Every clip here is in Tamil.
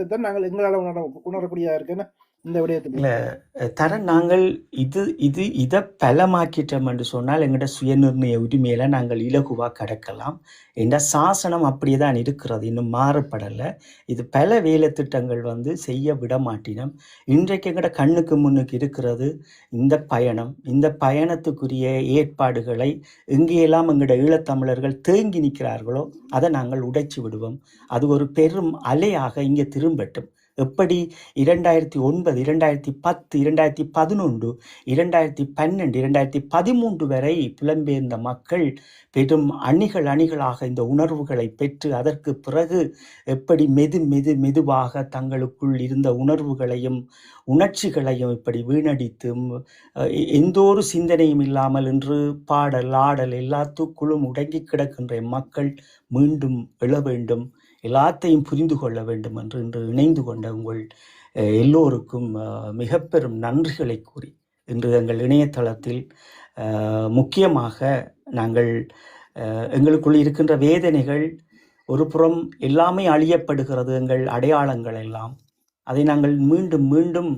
தான் நாங்கள் எங்களால் உணரக்கூடியதாக இருக்குன்னு இந்த விடயத்தில் இல்லை தரன் நாங்கள் இதை பலமாக்கிட்டோம் என்று சொன்னால் எங்கள்ட சுயநிர்ணய உரிமையில நாங்கள் இலகுவாக கடக்கலாம். என்ற சாசனம் அப்படியே தான் இருக்கிறது, இன்னும் மாறப்படலை. இது பல வேலை திட்டங்கள் செய்ய விட மாட்டினோம். இன்றைக்கு எங்கட கண்ணுக்கு முன்னுக்கு இருக்கிறது இந்த பயணம். இந்த பயணத்துக்குரிய ஏற்பாடுகளை எங்கேயெல்லாம் எங்கட ஈழத்தமிழர்கள் தேங்கி நிற்கிறார்களோ அதை நாங்கள் உடைச்சி விடுவோம். அது ஒரு பெரும் அலையாக இங்கே திரும்பட்டும். எப்படி 2009, 2010, 2011, 2012, 2013 வரை புலம்பெயர்ந்த மக்கள் பெரும் அணிகளாக இந்த உணர்வுகளை பெற்று அதற்கு பிறகு எப்படி மெதுவாக தங்களுக்குள் இருந்த உணர்வுகளையும் உணர்ச்சிகளையும் இப்படி வீணடித்து எந்த ஒரு சிந்தனையும் இல்லாமல் இன்று பாடல் ஆடல் எல்லாத்துக்குள்ளும் உடங்கி கிடக்கின்ற மக்கள் மீண்டும் எழ வேண்டும், எல்லாத்தையும் புரிந்து கொள்ள வேண்டும் என்று இன்று இணைந்து கொண்ட உங்கள் எல்லோருக்கும் மிக பெரும் நன்றிகளை கூறி இன்று எங்கள் இணையதளத்தில் முக்கியமாக நாங்கள் எங்களுக்குள் இருக்கின்ற வேதனைகள் ஒரு புறம் எல்லாமே அழியப்படுகிறது, எங்கள் அடையாளங்கள் எல்லாம், அதை நாங்கள் மீண்டும்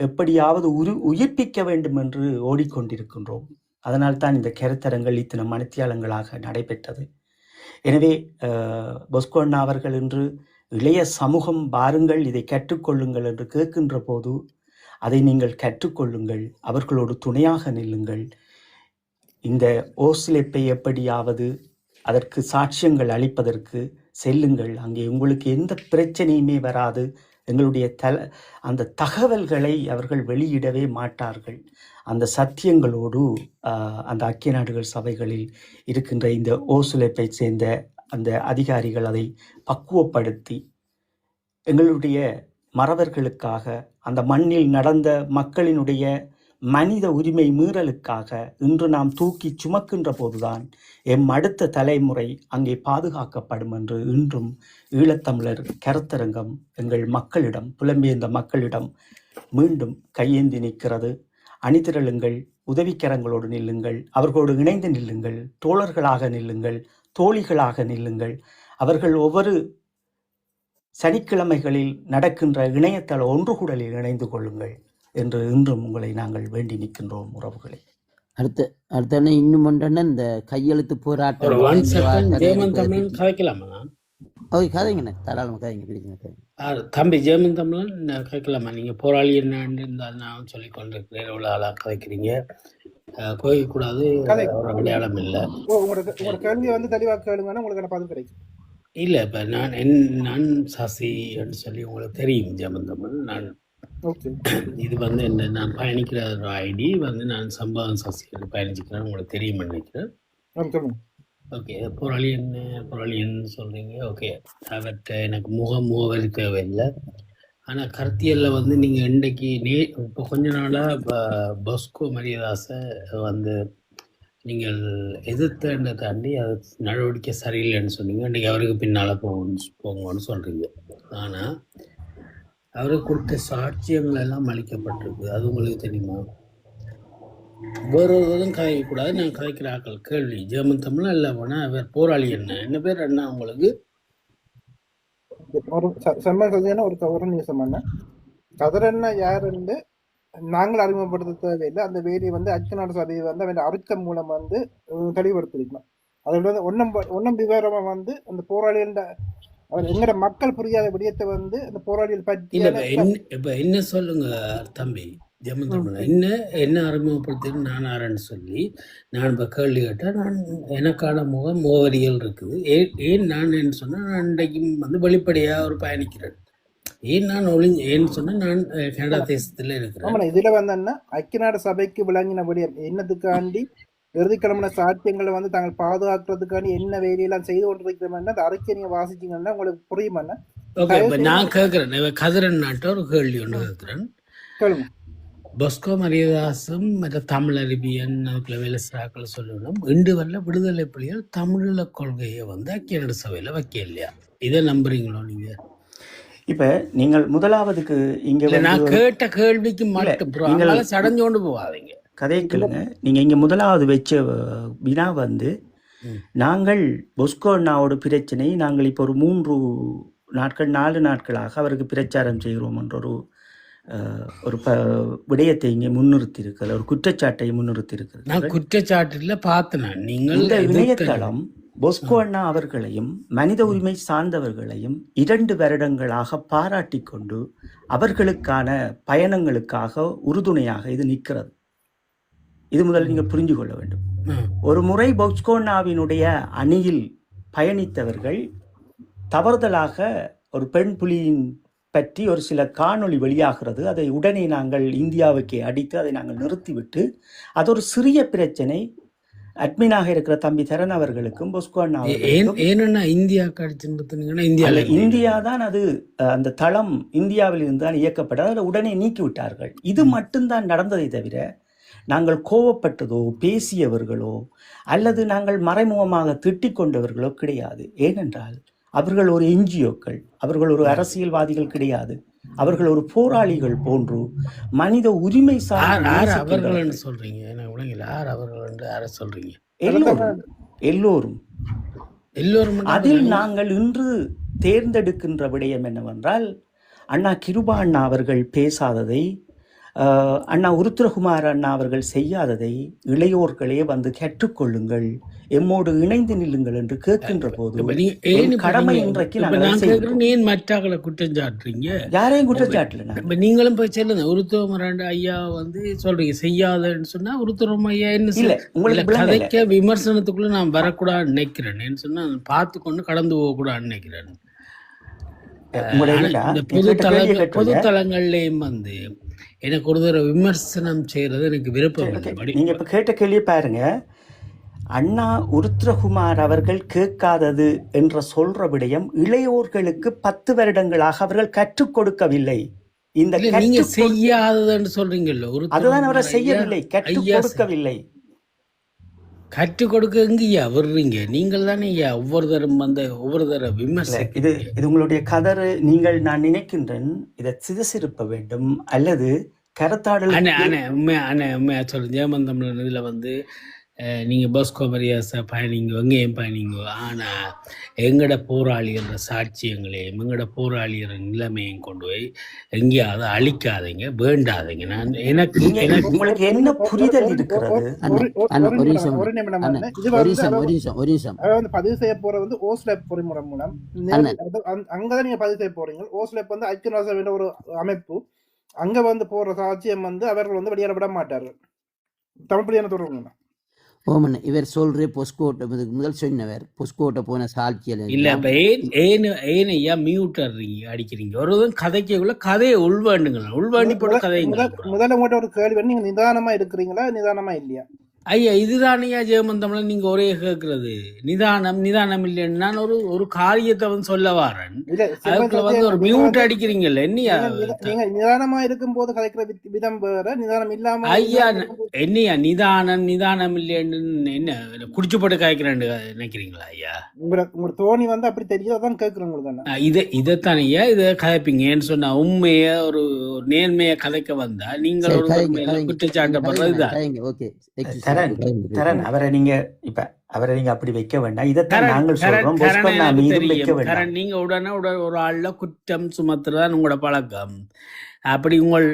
எப்படியாவது உயிர்ப்பிக்க வேண்டும் என்று ஓடிக்கொண்டிருக்கின்றோம். அதனால்தான் இந்த கருத்தரங்கள் இத்தனை மணித்தியாலங்களாக நடைபெற்றது. எனவே பொஸ்கோ அண்ணா அவர்கள் இன்று இளைய சமூகம் பாருங்கள், இதை கற்றுக்கொள்ளுங்கள் என்று கேட்கின்ற போது அதை நீங்கள் கற்றுக்கொள்ளுங்கள், அவர்களோடு துணையாக நில்லுங்கள். இந்த ஓஸ்லெப்பை எப்படியாவது அதற்கு சாட்சியங்கள் அளிப்பதற்கு செல்லுங்கள். அங்கே உங்களுக்கு எந்த பிரச்சனையுமே வராது. எங்களுடைய அந்த தகவல்களை அவர்கள் வெளியிடவே மாட்டார்கள். அந்த சத்தியங்களோடு அந்த ஐக்கிய நாடுகள் சபைகளில் இருக்கின்ற இந்த ஓசுலைப்பை சேர்ந்த அந்த அதிகாரிகள் அதை பக்குவப்படுத்தி எங்களுடைய மறவர்களுக்காக, அந்த மண்ணில் நடந்த மக்களினுடைய மனித உரிமை மீறலுக்காக இன்று நாம் தூக்கி சுமக்கின்ற போதுதான் எம் அடுத்த தலைமுறை அங்கே பாதுகாக்கப்படும் என்று இன்றும் ஈழத்தமிழர் கருத்தரங்கம் எங்கள் மக்களிடம், புலம்பெயர்ந்த மக்களிடம் மீண்டும் கையேந்தி நிற்கிறது. அணிதிரளுங்கள், உதவிக்கரங்களோடு நில்லுங்கள், அவர்களோடு இணைந்து நில்லுங்கள், தோழர்களாக நில்லுங்கள், தோழிகளாக நில்லுங்கள். அவர்கள் ஒவ்வொரு சனிக்கிழமைகளில் நடக்கின்ற இணையதள ஒன்றுகூடலில் இணைந்து கொள்ளுங்கள் என்று இன்றும் உங்களை நாங்கள் வேண்டி நிற்கின்றோம் உறவுகளை. அடுத்த இன்னும் ஒன்றா இந்த கையெழுத்து போராட்டம் கதைங்கண்ணே, தாராளமாக கதைங்க. தம்பி ஜெயமன் தமிழன் கேட்கலாமா? நீங்கள் போராளி என்னன்னு நான் சொல்லி கொண்டிருக்கிறேன், எவ்வளோ ஆளாக கதைக்கிறீங்க, கோயக்கூடாது, ஒரு அடையாளம் இல்லை. உங்களோட கேள்வி தெளிவாக கேளுங்கன்னா உங்களுக்கு பதில் கிடைக்கும். இல்லை, இப்போ நான் சாசின்னு சொல்லி உங்களுக்கு தெரியும் ஜெயமன் தமிழ். நான் இது என்ன, நான் பயணிக்கிற ஒரு ஐடி நான் சம்பாதம் சாசியோடு பயணிச்சுக்கிறேன், உங்களுக்கு தெரியும் நினைக்கிறேன். ஓகே, போராளின்னு சொல்கிறீங்க. ஓகே, அவர்கிட்ட எனக்கு முகவரி தேவையில்லை. ஆனால் கருத்தியலில் நீங்கள் இன்றைக்கு இப்போ கொஞ்ச நாளாக பொஸ்கோ மரியதாஸை நீங்கள் எதிர்த்ததை தாண்டி அது நடவடிக்கை சரியில்லைன்னு சொன்னீங்க. இன்றைக்கி அவருக்கு பின்னால் போங்கன்னு சொல்கிறீங்க. ஆனால் அவருக்கு கொடுத்த சாட்சியங்கள் எல்லாம் அளிக்கப்பட்டிருக்கு, அது உங்களுக்கு தெரியுமா? வேறொருவரும் கதைக்கக்கூடாது, நான் கதைக்கிற ஆக்கள் கேள்வி. ஜெர்மன் தமிழ் இல்லை போனா அவர் போராளி என்ன பேர் அண்ணா உங்களுக்கு? ஒரு ஒரு நிமிஷம் அண்ணா, கதிரண்ணா யாருன்னு நாங்கள் அறிமுகப்படுத்த தேவையில்லை. அந்த வேலையை ஐக்கிய நாடு சபையை அவன் அறுக்கம் மூலம் தெளிவுபடுத்திருக்கலாம். அதோட ஒன்னும் விவரமா அந்த போராளிகள் அவர் எங்கட மக்கள் புரியாத விடயத்தை அந்த போராளிகள் பற்றி இப்ப என்ன சொல்லுங்க தம்பி ஜெர்மன் தமிழ் என்ன அறிமுகப்படுத்தி நான் ஆரன்னு சொல்லி நான் இப்போ கேள்வி கேட்டால், நான் எனக்கான முகவரிகள் இருக்குது. ஏன் நான் என்ன சொன்னால், நான் இன்றைக்கும் வெளிப்படையாக ஒரு பயணிக்கிறேன். ஏன் நான் ஏன்னு சொன்னால், நான் கனடா தேசத்தில் இருக்கிறேன். இதில் ஐக்கிய நாடு சபைக்கு விளங்கின விடயம் என்னதுக்காண்டி இறுதிக்கிழமை சாத்தியங்களை தாங்கள் பாதுகாக்கிறதுக்காண்டி என்ன வேலையெல்லாம் செய்து கொண்டிருக்கிறோம், அந்த அறிக்கை நீங்க வாசிச்சீங்கன்னா உங்களுக்கு புரியுமாண்ணா? ஓகே, இப்போ நான் கேட்குறேன், கதிரன் நாட்ட ஒரு கேள்வி ஒன்று கேட்குறேன். கேளுங்க. பொஸ்கோ மரியதாசும் மற்ற தமிழ் அறிவியன் அதுக்குள்ள வேலை சிறாக்கள் சொல்லணும், இன்று வரல விடுதலை புலிகள் தமிழீழ கொள்கையை ஐக்கிய நாடு சபையில் வைக்க இல்லையா? இதை நம்புறீங்களோ நீங்க? இப்ப நீங்கள் முதலாவதுக்கு இங்க நான் கேட்ட கேள்விக்கு மட்டும் சடஞ்சோண்டு போவாதீங்க, கதைக்குங்க. நீங்க இங்க முதலாவது வச்ச வினா நாங்கள் பொஸ்கோ அண்ணாவோட பிரச்சனை நாங்கள் இப்போ ஒரு 3 நாட்கள் 4 நாட்களாக அவருக்கு பிரச்சாரம் செய்கிறோம் என்ற ஒரு விடயத்தை இங்கே முன்னிறுத்தி இருக்கிறது, ஒரு குற்றச்சாட்டை முன்னிறுத்தி இருக்கிறது. நான் குற்றச்சாட்டுல பார்த்தேன். நீங்கள் இந்த இணையதளம் பொஸ்கோ அண்ணா அவர்களையும் மனித உரிமை சார்ந்தவர்களையும் 2 வருடங்களாக பாராட்டி கொண்டு அவர்களுக்கான பயணங்களுக்காக உறுதுணையாக இது நிற்கிறது. இது முதல் நீங்கள் புரிஞ்சு கொள்ள வேண்டும். ஒரு முறை பொஸ்கோ அண்ணாவினுடைய அணியில் பயணித்தவர்கள் தவறுதலாக ஒரு பெண் புலியின் பற்றி ஒரு சில காணொளி வெளியாகிறது. அதை உடனே நாங்கள் இந்தியாவுக்கே அடித்து அதை நாங்கள் நிறுத்திவிட்டு, அது ஒரு சிறிய பிரச்சனை அட்மினாக இருக்கிற தம்பி தரன் அவர்களுக்கும் பொஸ்கோ அண்ணா இந்தியா தான் அது அந்த தளம் இந்தியாவில் இருந்து தான் இயக்கப்பட்டது. அதை உடனே நீக்கிவிட்டார்கள். இது மட்டும்தான் நடந்ததை தவிர நாங்கள் கோவப்பட்டதோ பேசியவர்களோ அல்லது நாங்கள் மறைமுகமாக திட்டிக் கொண்டவர்களோ கிடையாது. ஏனென்றால் அவர்கள் ஒரு என்ஜிஓக்கள், அவர்கள் ஒரு அரசியல்வாதிகள் கிடையாது. அவர்கள் ஒரு போராளிகள் போன்று மனித உரிமை சொல்றீங்க. எல்லோரும். அதில் நாங்கள் இன்று தேர்ந்தெடுக்கின்ற விடயம் என்னவென்றால், அண்ணா கிருபா அண்ணா அவர்கள் பேசாததை, அண்ணா உருத்திரகுமார் அண்ணா அவர்கள் செய்யாததை இளையோர்களே வந்து கற்றுக்கொள்ளுங்கள், எம்மோடு இணைந்து நில்லுங்கள் என்று கேட்கின்ற போது கடமை இன்றைக்கு மற்றவர்களை குற்றம் சாட்டுறீங்க. யாரையும் குற்றம் சாட்டல. நீங்களும் போய் சொல்லுங்க, உருத்திரகுமார் ஐயா வந்து சொல்றீங்க செய்யாதன்னு சொன்னா உருத்திரம் ஐயா என்ன இல்ல உங்களுக்கு கதைக்க விமர்சனத்துக்குள்ள நான் வரக்கூடாது நினைக்கிறேன் சொன்னா பார்த்து கொண்டு கடந்து போக கூடாது நினைக்கிறேன். பொது தளங்கள்லயும் வந்து எனக்கு ஒரு தடவை விமர்சனம் செய்யறது எனக்கு விருப்பம் இல்லை. நீங்க இப்ப கேட்ட கேள்வியை பாருங்க. அண்ணா உருத்திரகுமார் அவர்கள் கேட்காதது என்ற சொல்ற விடயம் இளையோர்களுக்கு 10 வருடங்களாக அவர்கள் கற்றுக் கொடுக்கவில்லை. இந்த நீங்க செய்யாததுன்னு சொல்றீங்கல்ல, அதுதான் அவரை செய்யவில்லை, கற்றுக் கொடுக்கவில்லை. கற்றுக் கொடுக்க எங்கய்யா வர்றீங்க? நீங்கள் தானே ஐயா ஒவ்வொரு தரம் வந்து ஒவ்வொரு தரம் விமர்சனம். இது உங்களுடைய கதறு. நீங்கள் நான் நினைக்கின்றேன் இதை சிதசிருப்ப வேண்டும் அல்லது கரத்தாடல். உண்மையா சொல்லுங்க. ஜெயமந்தம் இதுல வந்து நீங்கள் பொஸ்கோ மரியாதை பயணிங்க, எங்கேயும் பயணிங்க. ஆனால் எங்கட போராளிகிற சாட்சியங்களையும் எங்கட போராளிகிற நிலைமையும் கொண்டு போய் எங்கேயாவது அழிக்காதீங்க, வேண்டாதீங்க. நான் எனக்கு உங்களுக்கு என்ன புரிதல் இருக்கிறது? பதிவு செய்ய போற வந்து ஓஸ்லெப் பொறிமுறை மூலம் அங்கதான் நீங்க பதிவு செய்ய போறீங்க. ஓஸ்லெப் வந்து ஐக்கிய நாடு சபையோட ஒரு அமைப்பு. அங்க வந்து போற சாட்சியம் வந்து அவர்கள் வந்து வெளியேற விட மாட்டார்கள். தமிழ் பிள்ளையான தொடர்பு ஓமன் இவர் சொல்ற பொஸ்கோட்டை முதல் சொன்னவர் பொஸ்கோட்டை போன சாட்சியல் இல்ல. இப்ப ஏன் ஐயா மியூட் அடிக்கிறீங்க? ஒரு கதைக்குள்ள கதையை உள்வாண்டுங்களா? உள்வாண்டி போட்டு கதைங்க. முதல்ல உங்கள்கிட்ட ஒரு கேள்வி, நீங்க நிதானமா இருக்கிறீங்களா நிதானமா இல்லையா? ஐயா இதுதானையா ஜெயமந்தம்ல நீங்க ஒரே கேட்கறது நிதானம் இல்லைன்னு நான் ஒரு காரியத்தை வந்து சொல்ல வரேன். அதுக்குள்ள வந்து ஒரு மியூட் அடிக்கிறீங்கல்ல. என்னையா நீங்க நிதானமா இருக்கும் போது கதைக்கிற விதம் வேற, நிதானம் இல்லாம. ஐயா என்னையா நிதானம் இல்லைன்னு என்ன குடிச்சு போட்டு காய்க்கிறேன்னு நினைக்கிறீங்களா ஐயா? உங்க தோணி வந்து அப்படி தெரியாதான் கேட்கிறேன் உங்களுக்கு. இதைத்தானையா இதை கதைப்பீங்கன்னு சொன்னா உண்மைய ஒரு நேர்மைய கதைக்க வந்தா நீங்கள் ஒரு குற்றச்சாட்டப்படுறதுதான். அவரை நீங்க அப்படி வைக்க வேண்டாம். இதைத்தான் நாங்கள் சொல்றோம். நீங்க உடனே ஒரு ஆள்ல குற்றம் சுமத்துறதான் உங்களோட பழக்கம். அப்படி உங்கள்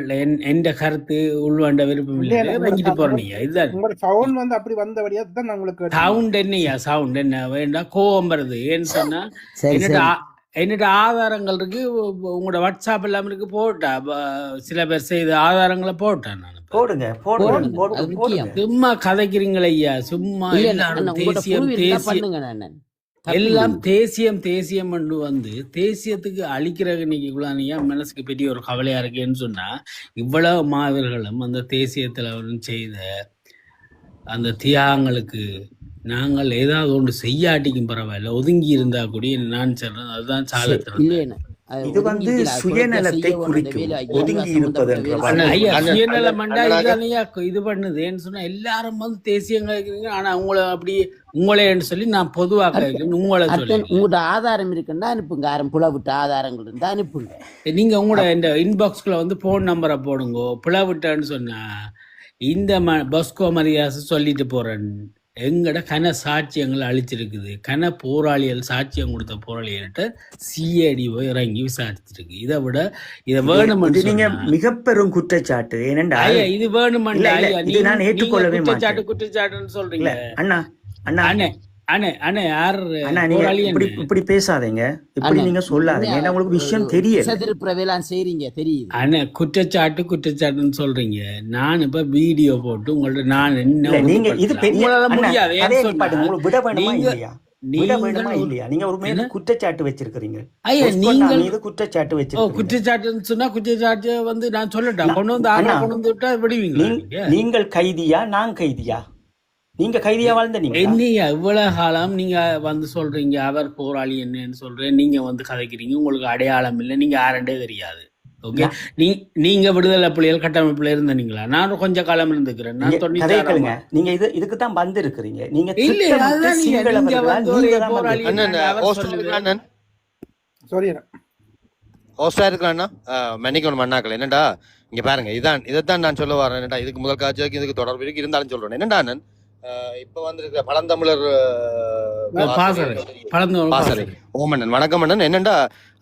எந்த கருத்து உள்வாண்ட விருப்பம் இல்லை வச்சுட்டு போறீங்க. இதுதான் சவுண்ட் வந்து அப்படி வந்தபடியா தான் உங்களுக்கு சவுண்ட் என்னையா சவுண்ட் என்ன வேண்டாம் கோவம் வருது. ஏன்னு சொன்னா என்னோட ஆதாரங்கள் இருக்கு, உங்களோட வாட்ஸ்அப் எல்லாம் இருக்கு, போட்டா சில பேர் செய்த ஆதாரங்களை போட்டேன் நான். போடுங்க சும்மா கதைக்கிறீங்கள ஐயா. சும்மா எல்லாம் தேசியம் வந்து தேசியத்துக்கு அழிக்கிற இன்னைக்குள்ளானியா மனசுக்கு பெரிய ஒரு கவலையா இருக்கேன்னு சொன்னா, இவ்வளவு மாவீரர்களும் அந்த தேசியத்துல செய்த அந்த தியாகங்களுக்கு நாங்கள் ஏதாவது ஒன்று செய்யாட்டிக்கும் பரவாயில்ல, ஒதுங்கி இருந்தா கூட நான் சொல்றேன் அதுதான் சாலத்திறன். இது வந்து சுயநலத்தை குறிக்கும். இது பண்ணுதுன்னு சொன்னா எல்லாரும் வந்து தேசியங்கள் இருக்கிறீங்க. ஆனா உங்களை அப்படி உங்களேன்னு சொல்லி நான் பொதுவாக உங்களை சொல்லி உங்களோட ஆதாரம் இருக்குன்னா அனுப்புங்க. யாரும் புலவிட்ட ஆதாரங்கள் இருந்தா அனுப்புங்க. நீங்க உங்களோட இந்த இன்பாக்ஸ்குள்ள வந்து போன் நம்பரை போடுங்க. புலவிட்டேன்னு சொன்னா இந்த பொஸ்கோ மரியாதை சொல்லிட்டு போறேன் எங்கட கன சாட்சியங்கள் அழிச்சிருக்குது. கன போராளிகள் சாட்சியம் கொடுத்த போராளிகள்கிட்ட சிஐடி போய் இறங்கி விசாரிச்சிருக்கு. இதை விட இதை இது வேணுமென்னு நீங்க சொன்னா மிக பெரும் குற்றச்சாட்டு. ஏனென்றால் ஐயா இது இல்ல வேணுமெண்டா இல்ல ஐயா இது நான் நீங்க ஏற்றுக்கொள்ளவே மாட்டேன். குற்றச்சாட்டுன்னு இல்ல சொல்றீங்க. அண்ணா அண்ணா அண்ணே அண்ணே அண்ணே யார் அண்ணா நீங்க போராளி இப்படி என்ன இப்படி பேசாதீங்க, இப்படி அண்ணே நீங்க சொல்லாதீங்க. ஏன்னா உங்களுக்கு விஷயம் தெரியல. திசைதிருப்புறவேலாம் செய்றீங்க தெரியுது. அண்ணே குற்றச்சாட்டுன்னு சொல்றீங்க. நான் இப்ப வீடியோ போட்டு உங்கள்ட்ட நான் என்ன இல்ல நீங்க இது உறுதிப்படுத்தலாம் பெரிய உங்களால அண்ணா முடியாது. அதே ஏன்னு சொன்னா நிப்பாட்டு. உங்களுக்கு விட வேணுமா நீங்க இல்லையா? விட நீங்கள் வேணுமா ஒரு இல்லையா? நீங்க ஒரு என்ன மீது குற்றச்சாட்டு வச்சிருக்கிறீங்க. ஐயா பொஸ்கோட்டா நீங்கள் மீது குற்றச்சாட்டு ஓ வச்சிருக்கிறீங்க. குற்றச்சாட்டுன்னு சொன்னா குற்றச்சாட்டு வந்து நான் சொல்லட்டா கொண்டு வந்து ஆளா அண்ணா கொண்டு வந்து விட்டா விடுவீங்களா நீங்க? நீங்கள் கைதியா நான் கைதியா? நீங்க கைதியா வாழ்ந்தீங்களா? என்னையா இவ்வளவு காலம் நீங்க வந்து சொல்றீங்க அவர் போராளி என்னன்னு சொல்றேன், நீங்க வந்து கதைக்கிறீங்க, உங்களுக்கு அடையாளம் இல்லை, நீங்க யாருன்றே தெரியாது. ஓகே, நீங்க விடுதலை புலிகள் கட்டமைப்புல இருந்தீங்களா? நான் கொஞ்ச காலம் இருந்துக்கிறேன். நீங்க நான் 96 கதைகளுங்க. நீங்க இதுக்கு தான் வந்து இருக்கிறீங்க. நீங்க இல்ல திட்டமிட்டு அதுதான் நீங்க சிங்களவர்களா வந்து ஒரு நீங்க தான் போராளி வந்து அண்ணன் என்னன்னு அவர் ஹோஸ்டா சொல்லுவேன். இருக்கிற அண்ணன் சாரி ஹோஸ்டா இருக்கிற அண்ணா மன்னிக்கணும் அண்ணாக்கள். என்னடா இங்க பாருங்க, இதைத்தான் நான் சொல்ல வரேன். என்னடா இதுக்கு முதல் காட்சிக்கு இதுக்கு தொடர்பு இருக்கு இருந்தாலும் சொல்றேன். என்னடா அண்ணன் இப்ப வந்திருக்கிற பழந்தமிழர் பாசறை பழந்தமிழ் பாசறை பாசறை ஓமண்ணன் வணக்கம் அண்ணன். என்னண்டா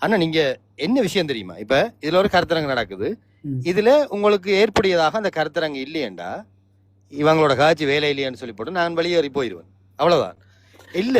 அண்ணன் நீங்க என்ன விஷயம் தெரியுமா? இப்ப இதுல ஒரு கருத்தரங்கு நடக்குது. ம். இதுல உங்களுக்கு ஏற்புடையதாக அந்த கருத்தரங்கு இல்லையேண்டா இவங்களோட காட்சி வேலை இல்லையான்னு சொல்லி போட்டு நான் வெளியேறி போயிடுவேன். அவ்வளவுதான். இல்ல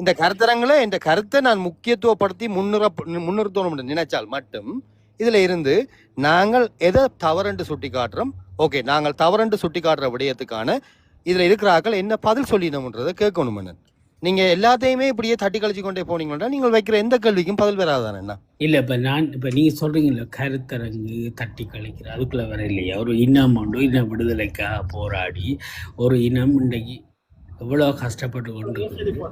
இந்த கருத்தரங்குல இந்த கருத்தை நான் முக்கியத்துவப்படுத்தி முன்னிறுத்தணும் நினைச்சால் மட்டும் இதுல இருந்து நாங்கள் எதை தவறென்று சுட்டி காட்டுறோம். ஓகே, நாங்கள் தவறென்று சுட்டி காட்டுற விடயத்துக்கான இதுல இருக்கிற ஆக்கள் என்ன பதில் சொல்லிடணும்ன்றதை கேட்கணும். அண்ணன் நீங்க எல்லாத்தையுமே இப்படியே தட்டி கழிச்சு கொண்டே போனீங்கன்னா நீங்கள் வைக்கிற எந்த கேள்விக்கும் பதில் வராதானே என்ன? இல்ல இப்ப நீங்க சொல்றீங்கல்ல கருத்தரங்கு தட்டி கழிக்கிற அதுக்குள்ள வர இல்லையா? ஒரு இனம் உண்டு, இன விடுதலைக்காக போராடி ஒரு இனம் இன்றைக்கு எவ்வளவு கஷ்டப்பட்டு கொண்டு இருக்குது.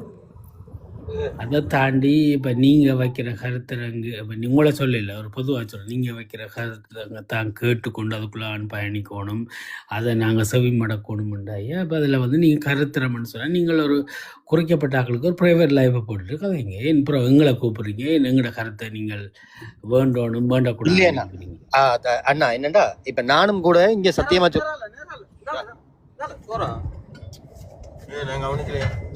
அதை தாண்டி இப்ப நீங்க வைக்கிற கருத்தரங்கு இப்ப உங்களை சொல்லல, ஒரு பொதுவாக சொல்ல, நீங்க வைக்கிற கருத்தரங்க தான் கேட்டுக்கொண்டு அதுக்குள்ள பயணிக்கணும், அதை நாங்க செவிமடக்கணும்ண்டாயா. அப்ப அதுல வந்து நீங்க கருத்தரம்னு சொன்னா நீங்கள் ஒரு குறைக்கப்பட்ட ஆட்களுக்கு ஒரு பிரைவேட் லைஃபை போட்டுட்டு கதைங்க. ஏன் அப்புறம் எங்களை கூப்பிடுறீங்க? ஏன் எங்களோட கருத்தை நீங்கள் வேண்டணும் வேண்டக்கூடாது இல்லையா அண்ணா? என்னண்டா இப்ப நானும் கூட இங்க சத்தியமா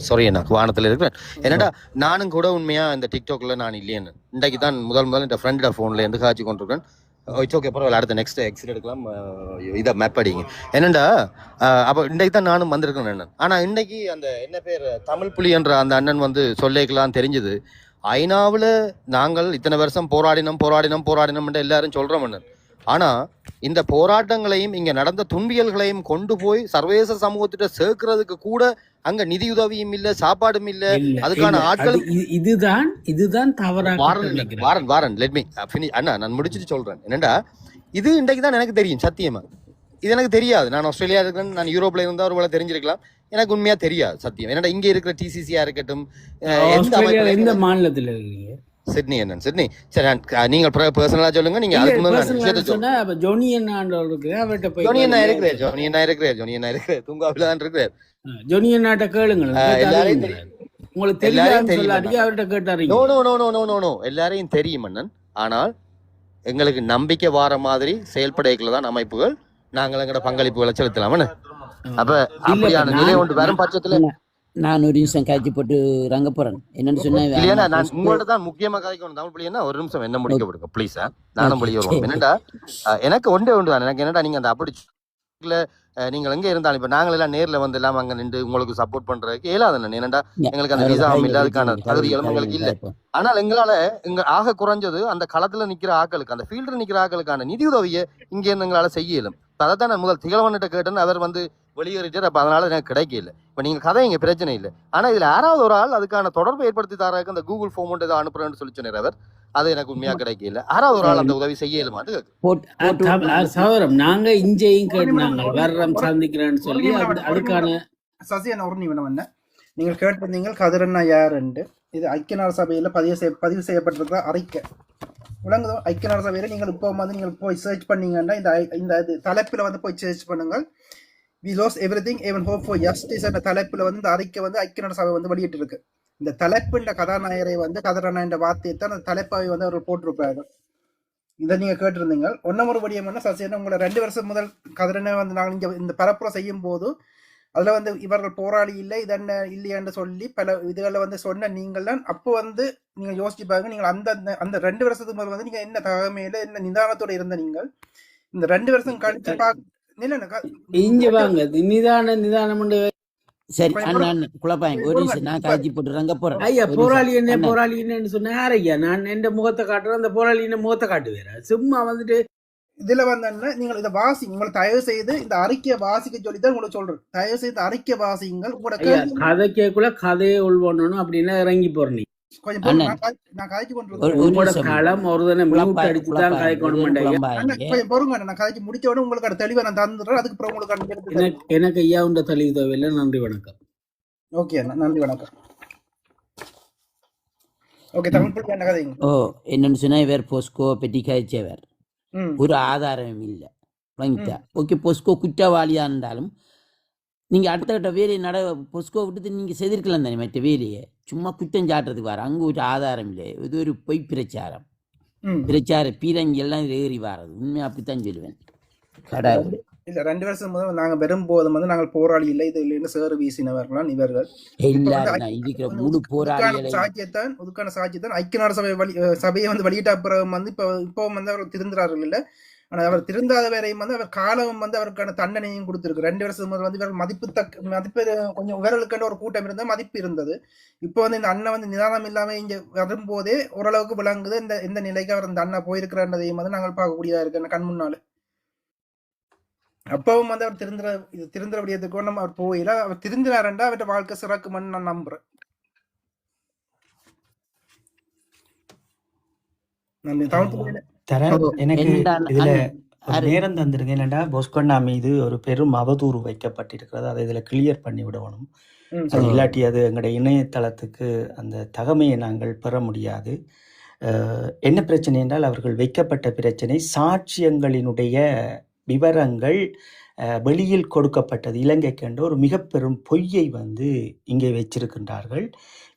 சாரி அண்ணா வானத்துல இருக்கிறேன். என்னடா நானும் கூட உண்மையா இந்த டிக்டாக்ல நான் இல்லையேன்னு இன்றைக்கு தான் முதல் இந்த ஃப்ரெண்டோட போன்ல இருந்து காய்ச்சி கொண்டிருக்கேன். இட்ஸ் ஓகே, பரவாயில்ல, அடுத்த நெக்ஸ்ட் எக்ஸிட் எடுக்கலாம். இதை மேப் அடிங்க. என்னண்டா அப்போ இன்றைக்கு தான் நானும் வந்திருக்கேன் அண்ணன். ஆனா இன்னைக்கு அந்த என்ன பேர் தமிழ் புலி என்ற அந்த அண்ணன் வந்து சொல்லிக்கலாம் தெரிஞ்சது. ஐநாவில் நாங்கள் இத்தனை வருஷம் போராடினோம் எல்லாரும் சொல்றோம் அண்ணன். ஆனா இந்த போராட்டங்களையும் இங்க நடந்த துன்பியல்களையும் கொண்டு போய் சர்வதேச சமூகத்திட்ட சேர்க்கிறதுக்கு கூட அங்க நிதியுதவியும் இல்ல, சாப்பாடும் இல்ல, அதுக்கான ஆட்கள். இதுதான் தவறாக வாரன் லெட் மீ ஃபினிஷ் அண்ணா, நான் முடிச்சுட்டு சொல்றேன். என்னண்டா இது இன்றைக்கு தான் எனக்கு தெரியும் சத்தியமா. இது எனக்கு தெரியாது. நான் ஆஸ்திரேலியா இருக்கிறேன், நான் யூரோப்ல இருந்தா ஒரு வேலை தெரிஞ்சிருக்கலாம், எனக்கு உண்மையா தெரியாது சத்தியம். என்னடா இங்க இருக்கிற டிசிசியா இருக்கட்டும், எந்த மாநிலத்தில் இருக்கீங்க? சிட்னி அண்ணன், சிட்னி. சரி, நீங்கள் பர்சனலா சொல்லுங்க. நீங்க அதுக்கு முதல்ல ஜோனி அண்ணா இருக்கிறார் தூங்காவில தான் இருக்கிறார். ஜோனி அண்ணாட்ட கேளுங்க, உங்களுக்கு தெரியாது அவர்கிட்ட கேட்டாரு. எல்லாரையும் தெரியும் அண்ணன். ஆனால் எங்களுக்கு நம்பிக்கை வார மாதிரி செயல்படைகளை தான் அமைப்புகள் நாங்கள் எங்களோட பங்களிப்புகளை செலுத்தலாம். அப்ப அப்படியான நிலை ஒன்று வரும் பட்சத்துல நான் ஒரு நிமிஷம் காய்ச்சி போட்டு ரங்க போறேன். என்னன்னு சொன்னா நான் உங்கள்ட்ட தான் முக்கியமா கதைக்கணும். தமிழ் பிள்ளைன்னா ஒரு நிமிஷம் என்ன முடிக்க விடுங்க ப்ளீஸ். நானும் பிள்ளை வருவோம். என்னடா எனக்கு ஒன்றே ஒன்று தான். எனக்கு என்னடா நீங்க அந்த அப்படி நீங்கள் எங்க இருந்தாலும் இப்ப நாங்கள் எல்லாம் நேர்ல வந்து எல்லாம் அங்க நின்று உங்களுக்கு சப்போர்ட் பண்றதுக்கு இயலாது. என்னடா எங்களுக்கு அந்த விசாவும் இல்ல, அதுக்கான தகுதிகளும் எங்களுக்கு இல்ல. ஆனால் எங்களால ஆக குறைஞ்சது அந்த களத்துல நிக்கிற ஆக்களுக்கு, அந்த ஃபீல்ட்ல நிக்கிற ஆக்களுக்கான நிதி உதவியை இங்க இருந்து எங்களால செய்ய இயலும். அதைத்தான் நான் முதல் திகழ்வன்கிட்ட கேட்டேன்னு அவர் வந்து வெளியேறிட்டார். அப்ப அதனால எனக்கு கிடைக்கல. இப்ப நீங்க கதை இங்க பிரச்சனை இல்லை. ஆனா இதுல யாராவது ஒரு ஆள் அதுக்கான தொடர்பு ஏற்படுத்தி தராக்கு அந்த கூகுள் ஃபார்ம் ஒன்று அனுப்புறேன்னு சொல்லி சொன்னார் அவர். அது எனக்கு உண்மையா கிடைக்கல. யாராவது ஒரு ஆள் அந்த உதவி செய்ய இயலுமாட்டு சகோதரம் நாங்க இஞ்சையும் கேட்டாங்க வர்றம் சந்திக்கிறேன்னு சொல்லி அதுக்கான சசியன் ஒரு நிமிடம் என்ன நீங்கள் கேட்டிருந்தீங்க கதிரண்ணா யாருண்டு. இது ஐக்கிய நாடு சபையில பதிவு செய்யப்பட்டிருக்கிற அறிக்கை விளங்குதோ. ஐக்கிய நாடு சபையில நீங்கள் இப்போ வந்து நீங்கள் போய் சர்ச் பண்ணீங்கன்னா இந்த தலைப்புல வந்து போய் சர்ச் பண்ணுங்கள். We lost everything, even hope for justice என்ற தலைப்புல வந்து இந்த அறிக்கை வந்து ஐக்கிய நாடு சபை வந்து வெளியிட்டு இருக்கு. இந்த தலைப்புன்ற கதாநாயகரை வந்து கதிரண்ணா என்ற வார்த்தையை தான் அந்த தலைப்பாவை வந்து அவர் போட்டிருப்பாரு. இதை நீங்க கேட்டிருந்தீங்க. ஒன்னும் ஒரு படியம் என்ன சசியன் உங்களை 2 வருஷம் முதல் கதிரண்ணா வந்து நாங்கள் இங்க இந்த பரப்புரை செய்யும் போது அதுல வந்து இவர்கள் போராளி இல்லை இதென்ன இல்லையான்னு சொல்லி பல இதுகளை வந்து சொன்ன நீங்கள் தான் அப்போ வந்து நீங்க யோசிச்சு பாருங்க. நீங்கள் அந்த அந்த 2 வருஷத்துக்கு முதல் வந்து நீங்க என்ன தகமையில என்ன நிதானத்தோட இருந்த நீங்கள் இந்த 2 வருஷம் கழிச்சு இங்க வாங்க நிதானம் சரி அண்ணா அண்ணன் குழப்பாங்க ஒரு நிமிஷம் நான் காய்ச்சி போட்டு ரங்க போறேன். ஐயா போராளி என்ன சொன்ன ஐயா நான் எந்த முகத்தை காட்டுறேன் அந்த போராளி என்ன முகத்தை காட்டு வேற சும்மா வந்துட்டு இதுல வந்து நீங்கள் இதை வாசி உங்களை தயவு செய்து இந்த அறிக்கையை வாசிக்க சொல்லிதான் உங்களுக்கு சொல்றேன். தயவு செய்து அறிக்கை வாசிங்கள். கதைக்குள்ள கதையை உள்வண்ணணும் அப்படின்னா இறங்கி போறேன் நீ நான் காய்ச்சி உங்களோட களம் ஒரு தானே மியூட் அடிச்சுதான் காய்க்கணும். பொறுங்க நான் காய்ச்சி முடிச்ச உடனே உங்களுக்கு தெளிவா நான் தந்துடுறேன். அதுக்கு உங்களுக்கு எனக்கு ஐயா உண்ட தெளிவு தேவையில்லை. நன்றி வணக்கம். ஓகே நன்றி வணக்கம். ஓகே தமிழ் என்ன கதைங்க? என்னன்னு சொன்னா இவர் போஸ்கோ பெட்டி காய்ச்சவர் ஒரு ஆதாரம் இல்லை. ஓகே பொஸ்கோ குற்றவாளியா இருந்தாலும் நீங்க அடுத்த கட்ட வேலையை பொஸ்கோ விட்டு நீங்க செய்திருக்கலாம் தானே மற்ற வேலையை. சும்மா குற்றம் சாட்டுறதுக்கு வர அங்க ஒரு ஆதாரம் இல்லை. இது ஒரு பொய் பிரச்சாரம். பிரச்சார பீரங்கி எல்லாம் ஏறி வர்றது உண்மையா அப்படித்தான் சொல்லுவேன். கடவுள் இல்ல 2 வருஷம் முதல் நாங்க வரும்போது வந்து நாங்கள் போராளி இல்லை இது இல்லைன்னு சேறு வீசினவர்களாம் இவர்கள். இருக்கிற முழு போராளிகளை அதுக்கான சாட்சியத்தான் ஐக்கிய நாடு சபையை வந்து வெளியிட்ட அப்புறம் வந்து இப்போ வந்து அவர் திருந்துறார்கள் இல்ல. ஆனா அவர் திருந்தாத வரையும் வந்து அவர் காலம் வந்து அவருக்கான தண்டனையும் கொடுத்திருக்கு. 2 வருஷம் முதல் வந்து இவர்கள் மதிப்பு கொஞ்சம் இவர்களுக்கான ஒரு கூட்டம் இருந்தா மதிப்பு இருந்தது. இப்போ வந்து இந்த அண்ணன் வந்து நிதானம் இல்லாம இங்க வரும்போதே ஓரளவுக்கு விளங்குது இந்த நிலைக்கு அவர் இந்த அண்ணா போயிருக்கிறான்றதையும் வந்து நாங்கள் பார்க்கக்கூடியதா இருக்கு கண் முன்னால. அப்பவும் வந்து அவர் திருந்துற விடயத்துக்கு நம்ம அவர் போயில அவர் திருந்தினாரண்டா அவர்கிட்ட வாழ்க்கை சிறக்குமென்னு நான் நம்புறேன். எனக்கு இதுல நேரம் தந்துருங்க. என்னடா பொஸ்கொண்டா மீது ஒரு பெரும் அவதூறு வைக்கப்பட்டிருக்கிறது. அதை இதுல கிளியர் பண்ணி விடணும். அது இல்லாட்டி அது எங்களுடைய இணையதளத்துக்கு அந்த தகமையை நாங்கள் பெற முடியாது. என்ன பிரச்சனை என்றால் அவர்கள் வைக்கப்பட்ட பிரச்சனை சாட்சியங்களினுடைய விவரங்கள் வெளியில் கொடுக்கப்பட்டது இலங்கைக்கு என்ற ஒரு மிக பெரும் பொய்யை வந்து இங்கே வச்சிருக்கின்றார்கள்.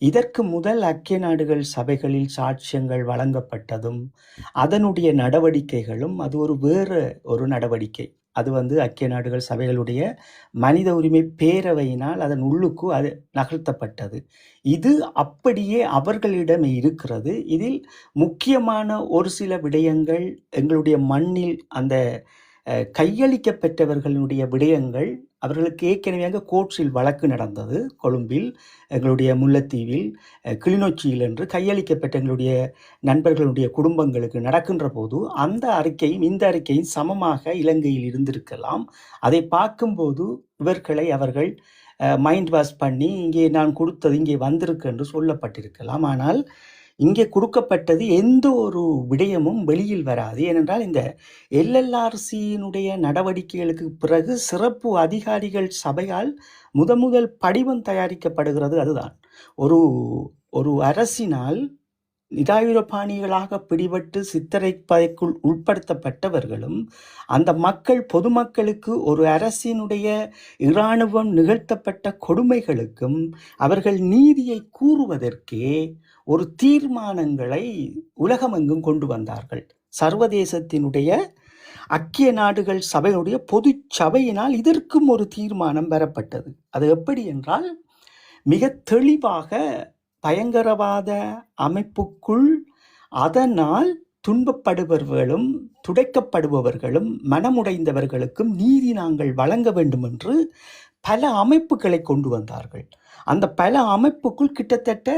இதற்கு முதல் ஐக்கிய நாடுகள் சபைகளில் சாட்சியங்கள் வழங்கப்பட்டதும் அதனுடைய நடவடிக்கைகளும் அது ஒரு வேறு ஒரு நடவடிக்கை. அது வந்து ஐக்கிய நாடுகள் சபைகளுடைய மனித உரிமை பேரவையினால் அதன் உள்ளுக்கு அது நகர்த்தப்பட்டது. இது அப்படியே அவர்களிடம் இருக்கிறது. இதில் முக்கியமான ஒரு சில விடயங்கள் எங்களுடைய மண்ணில் அந்த கையளிக்கப்பட்டவர்களுடைய விடயங்கள் அவர்களுக்கு ஏற்கனவே கோர்ட்ஸில் வழக்கு நடந்தது. கொழும்பில், எங்களுடைய முல்லைத்தீவில், கிளிநொச்சியில் என்று கையளிக்கப்பட்ட எங்களுடைய நண்பர்களுடைய குடும்பங்களுக்கு நடக்கின்ற போது அந்த அறிக்கையும் இந்த அறிக்கையும் சமமாக இலங்கையில் இருந்திருக்கலாம். அதை பார்க்கும்போது இவர்களை அவர்கள் மைண்ட் வாஷ் பண்ணி இங்கே நான் கொடுத்தது இங்கே வந்திருக்கு என்று சொல்லப்பட்டிருக்கலாம். ஆனால் இங்கே கொடுக்கப்பட்டது எந்த ஒரு விடயமும் வெளியில் வராது. ஏனென்றால் இந்த எல்எல்ஆர்சியினுடைய நடவடிக்கைகளுக்கு பிறகு சிறப்பு அதிகாரிகள் சபையால் முதல் படிவம் தயாரிக்கப்படுகிறது. அதுதான் ஒரு அரசினால் நிராயுதபாணிகளாக பிடிபட்டு சித்தரைப்பதைக்குள் உட்படுத்தப்பட்டவர்களும் அந்த மக்கள் பொதுமக்களுக்கு ஒரு அரசினுடைய இராணுவம் நிகழ்த்தப்பட்ட கொடுமைகளுக்கும் அவர்கள் நீதியை கூறுவதற்கே ஒரு தீர்மானங்களை உலகமெங்கும் கொண்டு வந்தார்கள். சர்வதேசத்தினுடைய ஐக்கிய நாடுகள் சபையினுடைய பொது சபையினால் இதற்கும் ஒரு தீர்மானம் பெறப்பட்டது. அது எப்படி என்றால் மிக தெளிவாக பயங்கரவாத அமைப்புக்குள் அதனால் துன்பப்படுபவர்களும் துடைக்கப்படுபவர்களும் மனமுடைந்தவர்களுக்கும் நீதி நாங்கள் வழங்க வேண்டும் என்று பல அமைப்புகளை கொண்டு வந்தார்கள். அந்த பல அமைப்புக்குள் கிட்டத்தட்ட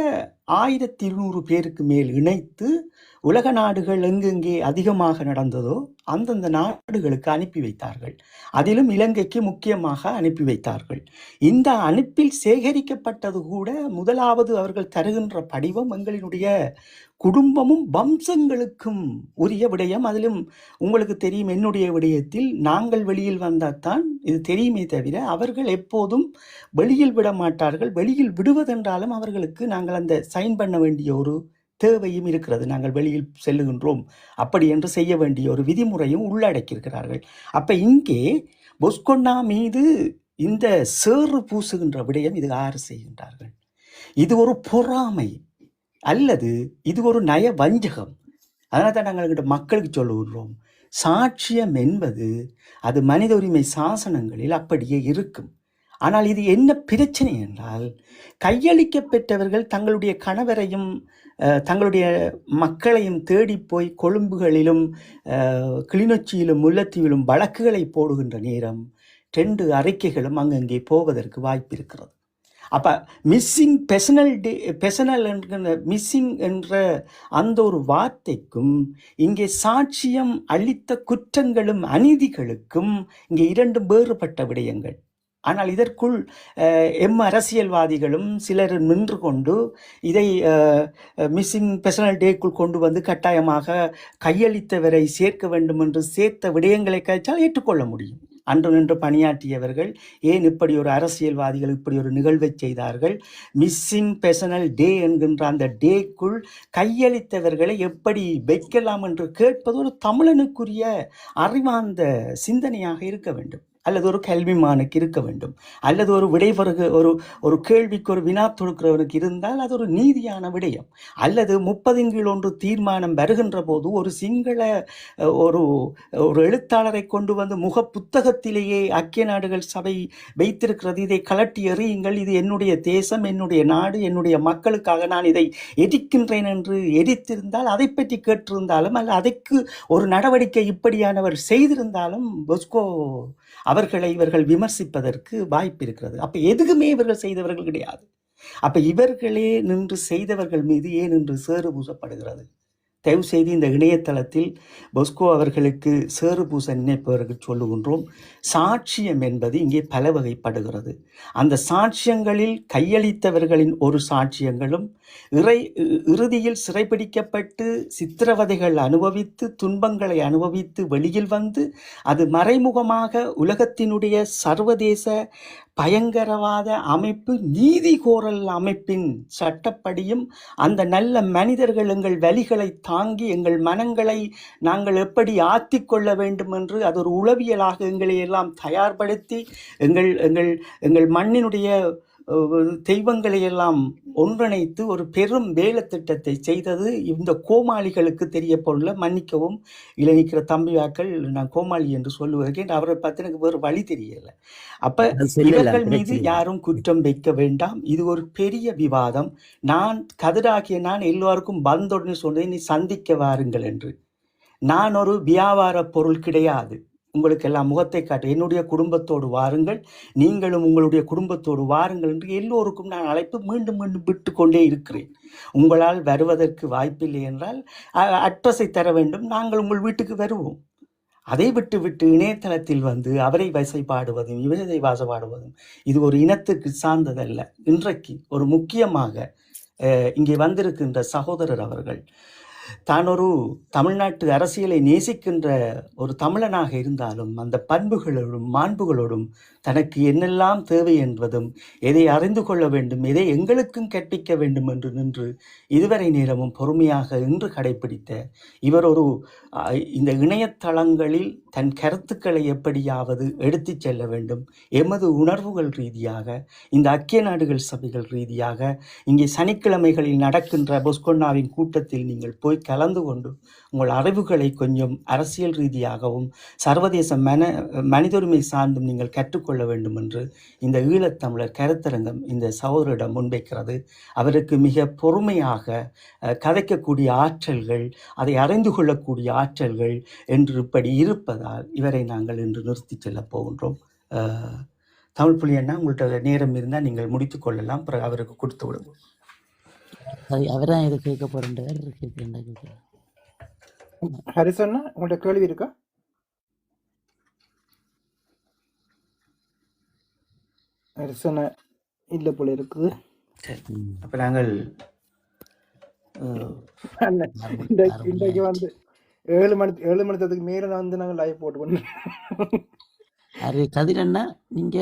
1200 பேருக்கு மேல் இணைத்து உலக நாடுகள் எங்கெங்கே அதிகமாக நடந்ததோ அந்தந்த நாடுகளுக்கு அனுப்பி வைத்தார்கள். அதிலும் இலங்கைக்கு முக்கியமாக அனுப்பி வைத்தார்கள். இந்த அனுப்பில் சேகரிக்கப்பட்டது கூட முதலாவது அவர்கள் தருகின்ற படிவம் எங்களினுடைய குடும்பமும் வம்சங்களுக்கும் உரிய விடயம். அதிலும் உங்களுக்கு தெரியும், என்னுடைய விடயத்தில் நாங்கள் வெளியில் வந்தால்தான் இது தெரியுமே தவிர அவர்கள் எப்போதும் வெளியில் விட மாட்டார்கள். வெளியில் விடுவதென்றாலும் அவர்களுக்கு நாங்கள் அந்த சைன் பண்ண வேண்டிய ஒரு தேவையும் இருக்கிறது. நாங்கள் வெளியில் செல்லுகின்றோம் அப்படி என்று செய்ய வேண்டிய ஒரு விதிமுறையும் உள்ளடக்கியிருக்கிறார்கள். அப்ப இங்கே பொஸ்கொண்டா மீது இந்த சேறு பூசுகின்ற விடயம் இது யார் செய்கின்றார்கள்? இது ஒரு பொறாமை அல்லது இது ஒரு நய வஞ்சகம். அதனால தான் நாங்கள் மக்களுக்கு சொல்லுகிறோம், சாட்சியம் என்பது அது மனித உரிமை சாசனங்களில் அப்படியே இருக்கும். ஆனால் இது என்ன பிரச்சனை என்றால், கையளிக்கப் பெற்றவர்கள் தங்களுடைய கணவரையும் தங்களுடைய மக்களையும் தேடி போய் கொழும்புகளிலும் கிளிநொச்சியிலும் முல்லைத்தீவிலும் வழக்குகளை போடுகின்ற நேரம் 2 அறிக்கைகளும் அங்கங்கே போவதற்கு வாய்ப்பு இருக்கிறது. அப்போ மிஸ்ஸிங் பெர்சனல் என்கிற மிஸ்ஸிங் என்ற அந்த ஒரு வார்த்தைக்கும் இங்கே சாட்சியம் அளித்த குற்றங்களும் அநீதிகளுக்கும் இங்கே 2 வேறுபட்ட விடயங்கள். ஆனால் இதற்குள் அரசியல்வாதிகளும் சிலர் நின்று கொண்டு இதை மிஸ்ஸிங் பெர்சனல் டேக்குள் கொண்டு வந்து கட்டாயமாக கையளித்தவரை சேர்க்க வேண்டும் என்று சேர்த்த விடயங்களை கழிச்சால் ஏற்றுக்கொள்ள முடியும். அன்று நின்று பணியாற்றியவர்கள் ஏன் இப்படி ஒரு அரசியல்வாதிகள் இப்படி ஒரு நிகழ்வை செய்தார்கள், மிஸ்ஸிங் பெர்சனல் டே என்கின்ற அந்த டேக்குள் கையளித்தவர்களை எப்படி வைக்கலாம் என்று கேட்பது ஒரு தமிழனுக்குரிய அறிவார்ந்த சிந்தனையாக இருக்க வேண்டும், அல்லது ஒரு கல்விமானுக்கு இருக்க வேண்டும், அல்லது ஒரு விடைபெறுக ஒரு கேள்விக்கு ஒரு வினா தொடுக்கிறவனுக்கு இருந்தால் அது ஒரு நீதியான விடயம். அல்லது 30 தீர்மானம் வருகின்ற போது ஒரு சிங்கள ஒரு எழுத்தாளரை கொண்டு வந்து முக புத்தகத்திலேயே ஐக்கிய நாடுகள் சபை வைத்திருக்கிறது, இதை கலட்டி எறியுங்கள், இது என்னுடைய தேசம், என்னுடைய நாடு, என்னுடைய மக்களுக்காக நான் இதை எரிக்கின்றேன் என்று எரித்திருந்தால், அதை பற்றி கேட்டிருந்தாலும், அல்ல அதற்கு ஒரு நடவடிக்கை இப்படியானவர் செய்திருந்தாலும் பொஸ்கோ அவர்களை இவர்கள் விமர்சிப்பதற்கு வாய்ப்பு இருக்கிறது. அப்ப எதுக்குமே இவர்கள் செய்தவர்கள் கிடையாது. அப்ப இவர்களே நின்று செய்தவர்கள் மீது ஏன் நின்று சேறு பூசப்படுகிறது? தயவு செய்து இந்த இணையதளத்தில் பொஸ்கோ அவர்களுக்கு சேறு பூச நினைப்பவர்கள் சொல்லுகின்றோம், சாட்சியம் என்பது இங்கே பல வகைப்படுகிறது. அந்த சாட்சியங்களில் கையளித்தவர்களின் ஒரு சாட்சியங்களும் இறுதியில் சிறைபிடிக்கப்பட்டு சித்திரவதைகள் அனுபவித்து துன்பங்களை அனுபவித்து வெளியில் வந்து அது மறைமுகமாக உலகத்தினுடைய சர்வதேச பயங்கரவாத அமைப்பு நீதி கோரல் அமைப்பின் சட்டப்படியும் அந்த நல்ல மனிதர்கள் எங்கள் வலிகளை தாங்கி எங்கள் மனங்களை நாங்கள் எப்படி ஆத்திக்கொள்ள வேண்டும் என்று அது ஒரு உளவியலாக எங்களை எல்லாம் தயார்படுத்தி எங்கள் எங்கள் எங்கள் மண்ணினுடைய தெய்வங்களை எல்லாம் ஒன்றிணைத்து ஒரு பெரும் வேலை திட்டத்தை செய்தது இந்த கோமாளிகளுக்கு தெரிய போல. மன்னிக்கவும் இளைஞர் தம்பியாக்கள், நான் கோமாளி என்று சொல்லுவதற்கு அவரை பார்த்து எனக்கு வேறு வழி தெரியல. அப்ப இவர்கள் மீது யாரும் குற்றம் வைக்க வேண்டாம். இது ஒரு பெரிய விவாதம். நான் கதிராகிய நான் எல்லோருக்கும் பந்தோடனே சொன்னேன், நீ சந்திக்க வாருங்கள் என்று. நான் ஒரு வியாபார பொருள் கிடையாது. உங்களுக்கு எல்லாம் முகத்தை காட்டு, என்னுடைய குடும்பத்தோடு வாருங்கள், நீங்களும் உங்களுடைய குடும்பத்தோடு வாருங்கள் என்று எல்லோருக்கும் நான் அழைப்பு மீண்டும் மீண்டும் விட்டு கொண்டே இருக்கிறேன். உங்களால் வருவதற்கு வாய்ப்பில்லை என்றால் அட்ரஸை தர வேண்டும், நாங்கள் உங்கள் வீட்டுக்கு வருவோம். அதை விட்டு இணையதளத்தில் வந்து அவரை வசைப்பாடுவதும் இவரை வாசப்பாடுவதும் இது ஒரு இனத்துக்கு சார்ந்ததல்ல. இன்றைக்கு ஒரு முக்கியமாக இங்கே வந்திருக்கின்ற சகோதரர் அவர்கள் தான் ஒரு தமிழ்நாட்டு அரசியலை நேசிக்கின்ற ஒரு தமிழனாக இருந்தாலும் அந்த பண்புகளோடும் மாண்புகளோடும் தனக்கு என்னெல்லாம் தேவை என்பதும் எதை அறிந்து கொள்ள வேண்டும், எதை எங்களுக்கும் கற்பிக்க வேண்டும் என்று நின்று இதுவரை நேரமும் பொறுமையாக இன்று கடைபிடித்த இவர் ஒரு இந்த இணையதளங்களில் தன் கருத்துக்களை எப்படியாவது எடுத்து செல்ல வேண்டும், எமது உணர்வுகள் ரீதியாக இந்த ஐக்கிய நாடுகள் சபைகள் ரீதியாக இங்கே சனிக்கிழமைகளில் நடக்கின்ற பொஸ்கொன்னாவின் கூட்டத்தில் நீங்கள் போய் கலந்து கொண்டு உங்கள் அறிவுகளை கொஞ்சம் அரசியல் ரீதியாகவும் சர்வதேச மனித உரிமை சார்ந்தும் நீங்கள் கற்றுக்கொள்ள வேண்டும் என்று இந்த ஈழத்தமிழர் கருத்தரங்கம் இந்த சகோதரிடம் முன்வைக்கிறது. அவருக்கு மிக பொறுமையாக கதைக்கக்கூடிய ஆற்றல்கள், அதை அறிந்து கொள்ளக்கூடிய ஆற்றல்கள் என்று இப்படி இருப்பதால் இவரை நாங்கள் இன்று நிறுத்தி செல்ல போகின்றோம். தமிழ் புலி அண்ணா, உங்கள்கிட்ட நேரம் இருந்தால் நீங்கள் முடித்து கொள்ளலாம், பிறகு அவருக்கு கொடுத்து விடுவோம். அவர்தான் இதை கேட்க போறேன். ஹரிசன்னா, உங்கள்கிட்ட கேள்வி இருக்கா? ஹரிசனா இல்லை போல இருக்குது. அப்ப நாங்கள் இன்றைக்கு வந்து 7 மணி மேல வந்து நாங்கள் லைவ் போட்டு பண்ணோம். அது கதிரண்ணா, நீங்க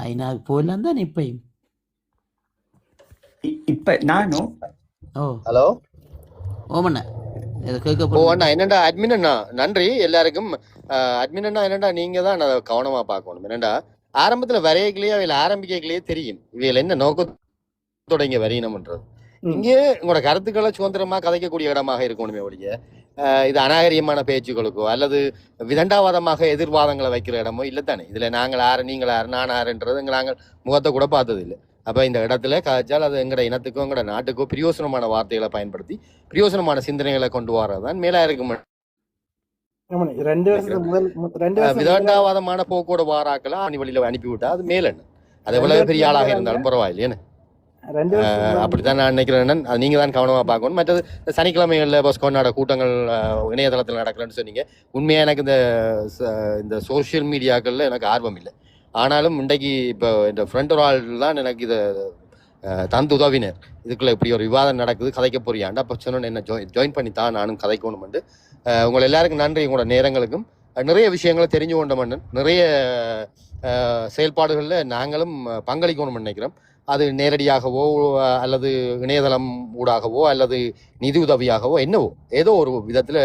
ஐநாவுக்கு போகலாம் தான் இப்பயும். இப்ப நானும் ஹலோ ஓமண்ணா என்னண்டா அட்மின் அண்ணா, நன்றி எல்லாருக்கும். அட்மின் அண்ணா என்னண்டா நீங்க தான் அதை கவனமா பார்க்கணும். என்னண்டா ஆரம்பத்துல வரையக்கலையே அவையில ஆரம்பிக்கலையே தெரியும் இவையில என்ன நோக்கத்தோட இங்க வரையணும்ன்றது. இங்கே உங்களோட கருத்துக்களை சுதந்திரமா கதைக்கக்கூடிய இடமாக இருக்கணுமே ஒழிய இது அநாகரியமான பேச்சுக்களுக்கோ அல்லது விதண்டாவாதமாக எதிர்வாதங்களை வைக்கிற இடமோ இல்லை தானே. இதில் நாங்கள் ஆறு நீங்கள் ஆறு நான் ஆறுன்றது நாங்கள் முகத்தை கூட பார்த்தது இல்லை. அப்போ இந்த இடத்துல காய்ச்சால் அது எங்களோட இனத்துக்கோ எங்களோட நாட்டுக்கோ பிரயோசனமான வார்த்தைகளை பயன்படுத்தி பிரயோசனமான சிந்தனைகளை கொண்டு வரதான் மேலா இருக்கும். விதண்டாவாதமான போக்கோட வாராக்களை அணி வழியில அனுப்பிவிட்டா அது மேலன்னு அது எவ்வளவு பெரிய ஆளாக இருந்தாலும் பரவாயில்லையேன்னு அப்படித்தான் நான் நினைக்கிறேன். அது நீங்க தான் கவனமா பார்க்கணும். மற்றது சனிக்கிழமைகள்ல பஸ்கோனோட கூட்டங்கள் இணையதளத்தில் நடக்கலன்னு சொன்னீங்க. உண்மையா எனக்கு இந்த சோசியல் மீடியாக்கள்ல எனக்கு ஆர்வம் இல்லை. ஆனாலும் இன்றைக்கு இப்போ இந்த ஃப்ரெண்ட் ஒரு ஆள் தான் எனக்கு இதை தந்து உதவினர். இதுக்குள்ள இப்படி ஒரு விவாதம் நடக்குது, கதைக்க போறியாண்டா அப்போ சொன்னோன்னு என்ன ஜாயின் பண்ணித்தான் நானும் கதைக்கணும்ண்டு. உங்களை எல்லாருக்கும் நன்றி. உங்களோட நேரங்களுக்கும் நிறைய விஷயங்களை தெரிஞ்சு கொண்ட மன்னன் நிறைய செயல்பாடுகளில் நாங்களும் பங்களிக்கணும்னு நினைக்கிறோம். அது நேரடியாகவோ அல்லது இணையதளம் ஊடாகவோ அல்லது நிதி உதவியாகவோ என்னவோ ஏதோ ஒரு விதத்தில்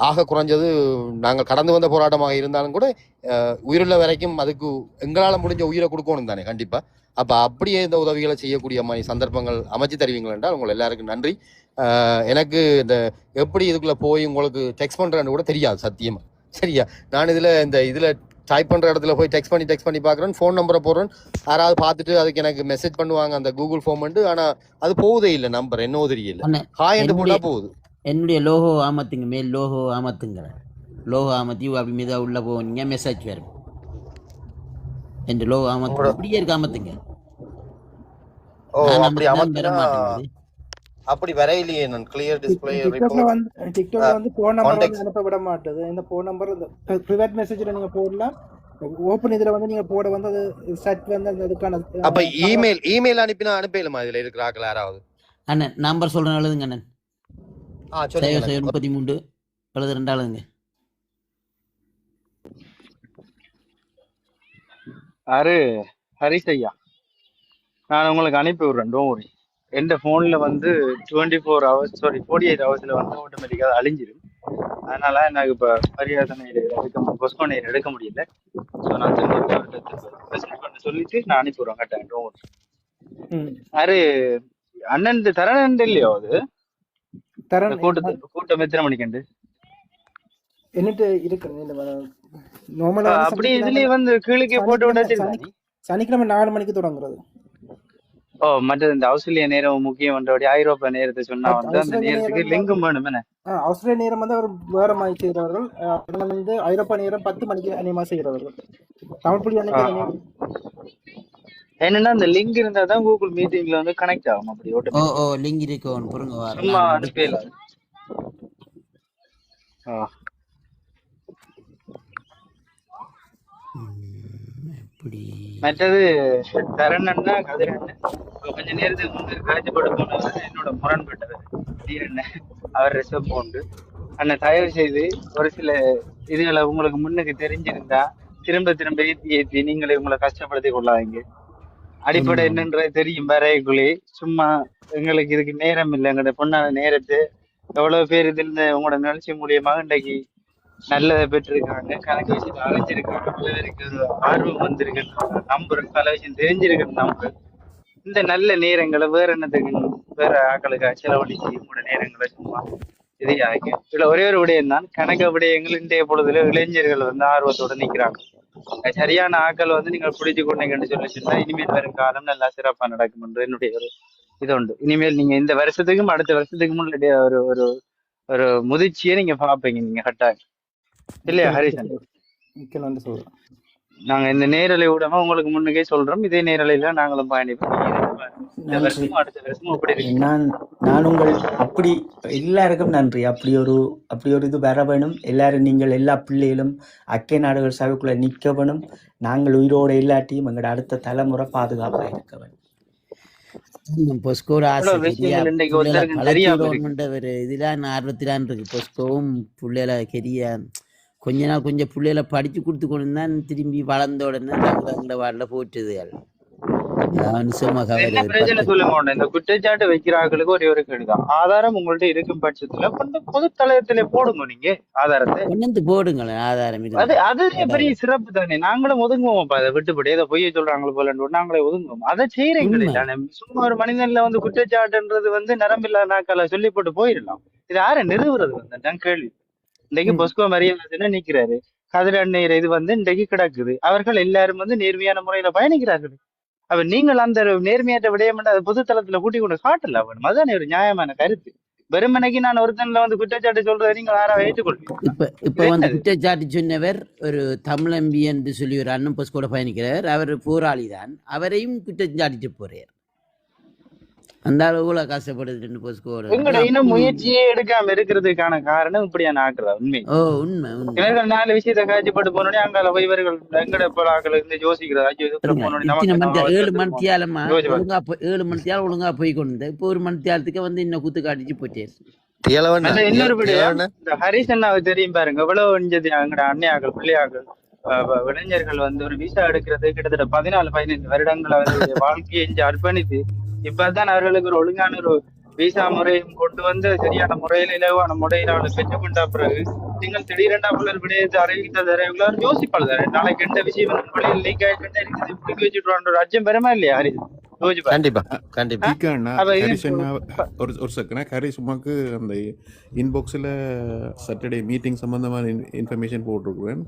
ஆக குறைஞ்சது நாங்கள் கடந்து வந்த போராட்டமாக இருந்தாலும் கூட உயிருள்ள வரைக்கும் அதுக்கு எங்களால் முடிஞ்ச உயிரை கொடுக்கணும் தானே கண்டிப்பாக. அப்போ அப்படியே இந்த உதவிகளை செய்யக்கூடிய மாதிரி சந்தர்ப்பங்கள் அமைச்சு தருவீங்கள் என்றால் உங்களை எல்லாருக்கும் நன்றி. எனக்கு இந்த எப்படி இதுக்குள்ளே போய் உங்களுக்கு டெக்ஸ்ட் பண்ணுறேன்னு கூட தெரியாது சத்தியமாக. சரியா, நான் இதில் டைப் பண்ணுற இடத்துல போய் டெக்ஸ்ட் பண்ணி பார்க்குறேன், ஃபோன் நம்பரை போடுறேன், யாராவது பார்த்துட்டு அதுக்கு எனக்கு மெசேஜ் பண்ணுவாங்க அந்த கூகுள் ஃபார்ம்ட்டு. ஆனால் அது போகுதே இல்லை, நம்பர் என்ன தெரியல, ஹாய் என்று போட்டா போகுது. என்னுடைய லோகோ ஆமத்துங்க, மேல் லோகோ ஆமத்துங்க, லோகோ ஆமத்தி அப்படி மீதா உள்ள போனீங்க மெசேஜ் வரும். என் லோகோ ஆமத்து அப்படியே இருக்கு ஆமத்துங்க. அப்படி வரையிலேயே நான் கிளியர் டிஸ்ப்ளே டிக்டாக்ல வந்து ஃபோன் நம்பர் வந்து அனுப்ப விட மாட்டேது. இந்த ஃபோன் நம்பர் இந்த பிரைவேட் மெசேஜ்ல நீங்க போடலாம், ஓபன் இதுல வந்து நீங்க போட வந்து அது செட் வந்து அந்த இதுக்கான. அப்ப இமெயில் அனுப்பலாமா இதுல இருக்கிறாங்களா யாராவது? அண்ணன் நம்பர் சொல்றேன், எழுதுங்க அண்ணன். 33 எழுதுறேன், எழுதுங்க. ஹரிஷ் ஐயா, நான் உங்களுக்கு அனுப்பி விடுறேன். Don't worry. எந்த ஃபோனில் வந்து 48 ஹவர்ஸில் வந்து ஆட்டோமேட்டிக்காக அழிஞ்சிடும். அதனால எனக்கு இப்போ பரியாசனை கொஸ்கோ நீர் எடுக்க முடியல. ஸோ நான் திரும்ப சொல்லிட்டு நான் அனுப்பி விடுறேன் கட்டாயம். Don't worry. அண்ணன் தரணன் இல்லையோ அது கூட்டம் எத்தனை மணிக்கு என்னட்டு இருக்கு அப்படி இதுலயே வந்து கீழே போட்டு விட்டாச்சு. சனிக்கிழமை 4 மணிக்கு தொடங்குறது. மற்றது இந்த ஆஸ்திரேலியா நேரம் முக்கியம் பண்றபடி ஐரோப்பா நேரத்தை சொன்னா வந்து அந்த நேரத்துக்கு லிங்கும் வேணும். ஆஸ்திரேலியா நேரம் வந்து அவர் வேற மாதிரி செய்கிறவர்கள், வந்து ஐரோப்பா நேரம் 10 மணிக்கு அநியமா செய்கிறவர்கள். தமிழ் புள்ளி என்னன்னா அந்த லிங்க் இருந்தா தான் கூகுள் மீட்டிங்ல வந்து கனெக்ட் ஆகும். அப்படி லிங்க் இருக்கு, சும்மா அனுப்பல. மற்றது தரணன்னா கதிரண்ணன் கொஞ்ச நேரத்துக்கு முன்னாடி காய்ச்சப்பட போனது என்னோட முரண்பட்டது. திடீரென்ன அவர் ரிசர்வ் போண்டு அண்ணன் தயவு செய்து ஒரு சில இதுகளை உங்களுக்கு முன்னுக்கு தெரிஞ்சிருந்தா திரும்ப ஏத்தி நீங்களே உங்களை கஷ்டப்படுத்தி கொள்ளாதீங்க. அடிப்படை என்னன்றது தெரியும் வரைக்குள்ளே. சும்மா எங்களுக்கு இதுக்கு நேரம் இல்லை. எங்களோட பொண்ணான நேரத்தை எவ்வளவு பேர் இதில் உங்களோட நிகழ்ச்சி மூலியமாக இன்றைக்கு நல்லதை பெற்றிருக்காங்க, கணக்கு விஷயத்தை அழைச்சிருக்காங்க, பல பேருக்கு ஒரு ஆர்வம் வந்திருக்கு நம்புறேன், பல விஷயம் தெரிஞ்சிருக்கு நம்புறேன். இந்த நல்ல நேரங்களை வேற என்னத்துக்கு வேற ஆக்களுக்காக செலவழிச்சு உங்களோட நேரங்களை சும்மா இதையாக்க. இதுல ஒரே ஒரு விடயம் தான், கணக்க விடயங்கள் இன்றைய பொழுதுல இளைஞர்கள் வந்து ஆர்வத்தோட நிக்கிறாங்க. சரியான ஆக்கள் வந்து நீங்கள் பிடிச்சு கொண்டீங்கன்னு சொல்லிச்சுன்னா இனிமேல் வரும் காலம் நல்லா சிறப்பா நடக்கும் என்னுடைய ஒரு இது உண்டு. இனிமேல் நீங்க இந்த வருஷத்துக்கும் அடுத்த வருஷத்துக்கு முன்னாடி ஒரு ஒரு முதிர்ச்சியை நீங்க பார்ப்பீங்க நீங்க கட்டாயம் இல்லையா ஹரிசன்? நாங்க இந்த நேரலை ஊடமா உங்களுக்கு முன்னுக்கே சொல்றோம், இதே நேரலையில நாங்களும் பயணிப்போம். அடுத்த வருஷமும் அப்படி நான் உங்கள் அப்படி எல்லாருக்கும் நன்றி. அப்படி ஒரு இது வர வேணும். எல்லாரும் நீங்கள் எல்லா பிள்ளைகளும் அக்கை நாடுகள் சபைக்குள்ள நிற்க வேணும். நாங்கள் உயிரோட எல்லாத்தையும் எங்களோட அடுத்த தலைமுறை பாதுகாப்பாக இருக்க வேணும். பொஸ்கோட இதெல்லாம் ஆர்வத்திலான் இருக்கு. பொஸ்கோவும் பிள்ளைகளை கெரிய கொஞ்ச நாள் கொஞ்சம் பிள்ளைகளை படிச்சு கொடுத்து கொண்டு தான் திரும்பி வளர்ந்த உடனே தங்களோட வார்டில் போட்டுது. சும்மா இது என்ன கவலை பிரச்சனை பத்து சொல்லுங்க உண்டு. இந்த குற்றச்சாட்டு வைக்கிறார்களுக்கு ஒரே ஒரு கேடுதான், ஆதாரம் உங்கள்ட்ட இருக்கும் பட்சத்துல கொண்டு பொது தளத்திலே போடுங்க நீங்க ஆதாரத்தை. கொண்டு போடுங்களேன் ஆதாரம் அது இருந்தா அதுவே பெரிய கடவுள் சிறப்பு தானே. நாங்களும் ஒதுங்குவோம்ப்பா, அதை விட்டுப்படி ஏதோ பொய்ய சொல்றாங்களோ போல நாங்களே ஒதுங்குவோம். அதை செய்யறீங்களே உண்மை தானே. சும்மா ஒரு மனிதன்ல வந்து குற்றச்சாட்டுன்றது வந்து நரம்பில்லா நாக்கால சொல்லி போட்டு போயிடலாம். இது யாரை நிறுவுறது வந்து நான் கேள்வி. இன்றைக்கு உண்மை பொஸ்கோ மரியாதை நிக்கிறாரு, கதிர் அண்ணீர் இது வந்து இன்றைக்கு கிடக்குது. அவர்கள் எல்லாரும் வந்து நேர்மையான முறையில பயணிக்கிறார்கள். அப்ப நீங்கள் அந்த நேர்மையற்ற விடயம் அதை பொது தளத்துல கூட்டி கொண்டு காட்டல வேணும். அதுதானே ஒரு நியாயமான கருத்து. வெறுமனைக்கு நான் ஒருத்தன்ல வந்து குற்றச்சாட்டு சொல்றதை நீங்க யாராவது ஏற்றுக்கொள்வீங்களா? இப்ப இது வந்து என்னது? குற்றச்சாட்டு சொன்னவர் ஒரு தமிழம்பி என்று சொல்லி ஒரு அண்ணன் பொஸ்கோட பயணிக்கிறார். அவர் போராளி தான், அவரையும் குற்றச்சாட்டிட்டு போறார். அந்த அளவுல கஷ்டப்படுது பொஸ்கோட. எங்கட இன்னும் முயற்சியே எடுக்காம இருக்கிறதுக்கான காரணம் இப்படியான ஆக்குறதா உண்மை. ஓ உண்மை உண்மை இவர்கள் 4 விஷயத்தை காட்சிப்பட்டு போனோடனே அங்கால போய் இவர்கள் எங்கட போலாக்கள் இருந்து யோசிக்கிறதா, ஐயோ இதுக்குள்ள பாருங்க, போனோடனே இத்தனை நமக்கு மணி நம்ம 7 அவசரத்துக்கு மணி போகணும். தியாலமா யோசிச்சு பாருங்க. ஒழுங்கா ஏழு மணி தியாலம் ஒழுங்கா போய் கொண்டு இப்போ 1 மணி தியாலத்துக்கு வந்து இன்னும் குத்து காட்டிச்சு போயிட்டே. தியலவண்ணா அந்த இன்னொரு விடயம், தியலவண்ணா இந்த ஹரிஸ் அண்ணாவுக்கு தெரியும் பாருங்க, எவ்வளவு இஞ்சது எங்கட அண்ணையாக்கள் பிள்ளையாக்கள் இளைஞர்கள் வந்து ஒரு விசா எடுக்கிறது கிட்டத்தட்ட 14-15 வருடங்கள் அவர்களுடைய வாழ்க்கையை இங்க அர்ப்பணித்து இப்பதான் அவர்களுக்கு ஒரு ஒழுங்கான ஒரு விசா முறையும் கொண்டு வந்து சரியான முறையில இலவான முறையில அவளை பெற்றுக்கொண்ட பிறகு நீங்கள் திடீரெண்டா பிள்ளை விடயத்தை அறிவித்தது எல்லாரும் யோசிப்பாள் தானே. நாளைக்கு எந்த விஷயம் வழியில் லீக் ஆயிட்டு இருக்குது பிடிக்க வச்சுட்டு ஒரு அச்சம் பெருமா இல்லையா ஹரிஸ்? யோசிப்பாரு. கண்டிப்பா கண்டிப்பா ஈக்காண்ணா அப்ப இது ஹரிஸ் அண்ணா ஒரு செகண்ட் ஹரிஸ் உமாக்கு அந்த இன்பாக்ஸில் சாட்டர்டே மீட்டிங் சம்பந்தமான இன்ஃபர்மேஷன் போட்டிருக்குறேன்.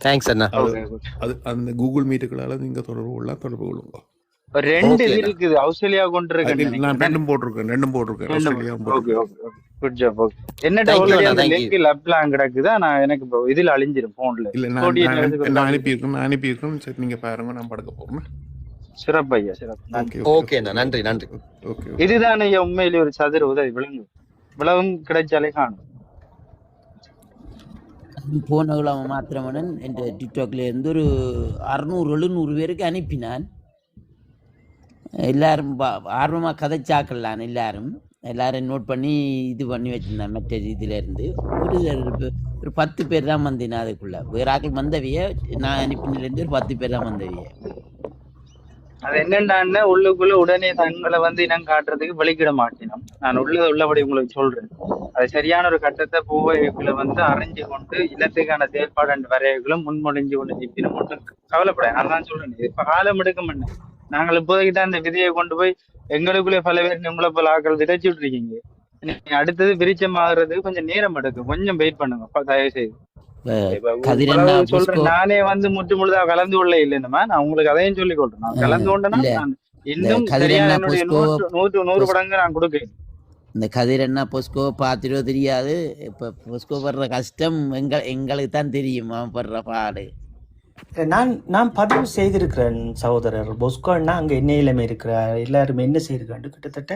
தேங்க்ஸ் அண்ணா. அது ஓகே அது அந்த கூகுள் மீட்டுகளால் நீங்கள் தொடர்பு கொள்ளுங்க. ஒரு 2 ஓகே இது அண்ணா. இருக்குது ஆஸ்திரேலியா கொண்டு அது இருக்கேன் நான் நினைக்கிறேன். ரெண்டும் போட்டிருக்கேன் ஆஸ்திரேலியாவும் ஓகே போட்டிருக்கேன். Okay okay good job. Okay என்னட்ட தேங்க்யூ ஆல்ரெடி அண்ணா, அந்த தேங்க்யூ. லிங்க் லப்லாம் கிடக்குதா, நான் எனக்கு இப்போ இதுல அழிஞ்சிரும் போன்ல இல்லை நான் கோடியன் நான் எழுதுக்கு நான் அழிஞ்சிரும். அனுப்பியிருக்கேன். சரி நீங்கள் பாருங்க, நான் படுக்க போகிறேன். சிறப்பு ஐயா, சிறப்பு. நன்றி. ஓகே ஓகே ஓகே அண்ணா, நன்றி நன்றி. Okay okay. இதுதான் ஐயா உண்மையிலேயே ஒரு சதுர உதவி விளங்கு விளவும் கிடைச்சாலே காணும். போன கிழமை மாத்திரமனன் என் டிக்டாக்ல இருந்து ஒரு 600-700 பேருக்கு அனுப்பினான். எல்லாரும் ஆர்வமாக கதைச்சாக்கலான். எல்லாரும் நோட் பண்ணி இது பண்ணி வச்சிருந்தேன். மற்ற இதுல இருந்து ஒரு 10 பேர் தான் வந்தேன். அதுக்குள்ள வேற ஆக்கள் வந்தவைய நான் அனுப்பினிலேருந்து ஒரு 10 பேர் தான் வந்தவைய. அது என்னென்ன உள்ளுக்குள்ள உடனே தங்களை வந்து இனம் காட்டுறதுக்கு வெளிக்கிட மாட்டேனும். நான் உள்ளபடி உங்களுக்கு சொல்றேன். அது சரியான ஒரு கட்டத்தை பூவைக்குள்ள வந்து அறிஞ்சு கொண்டு இனத்துக்கான செயற்பாடு வரைகளும் முன்மொழிஞ்சு கொண்டு நிற்பினும் ஒன்று கவலைப்பட. அதான் சொல்றேன், இப்ப காலம் எடுக்க மாட்டேன். நாங்கள் இப்போதைக்கு தான் இந்த விதையை கொண்டு போய் எங்களுக்குள்ளே பல பேர் உங்களை போல ஆக்கள் விதைச்சு விட்டுருக்கீங்க. நீங்க அடுத்தது விரிச்சம் ஆகுறதுக்கு கொஞ்சம் நேரம் எடுக்கும். கொஞ்சம் வெயிட் பண்ணுங்க தயவு செய்து. கதிரண்ணா சொல்றேன், பொஸ்கோ நானே வந்து முற்று முழுதா கலந்து கொள்ள இல்லைன்னுமா, நான் உங்களுக்கு அதையும் சொல்லி கொள்றேன். நான் கலந்து கொண்டேன்னா இல்ல நான் இந்த இன்னும் சரியான கதிரண்ணா என்னுடைய பொஸ்கோ 100 படங்க நான் கொடுக்கிறேன். இந்த கதிரண்ணா பொஸ்கோ பார்த்துட்டோ தெரியாது. இப்போ பொஸ்கோ படுற கஷ்டம் எங்களுக்கு தான் தெரியும். அவன் படுற பாடு. நான் பதிவு செய்திருக்கிறேன் சகோதரர். பொஸ்கோன்னா அங்கே எண்ணெயிலுமே இருக்கிறார். எல்லாருமே என்ன செய்யிருக்காண்டு கிட்டத்தட்ட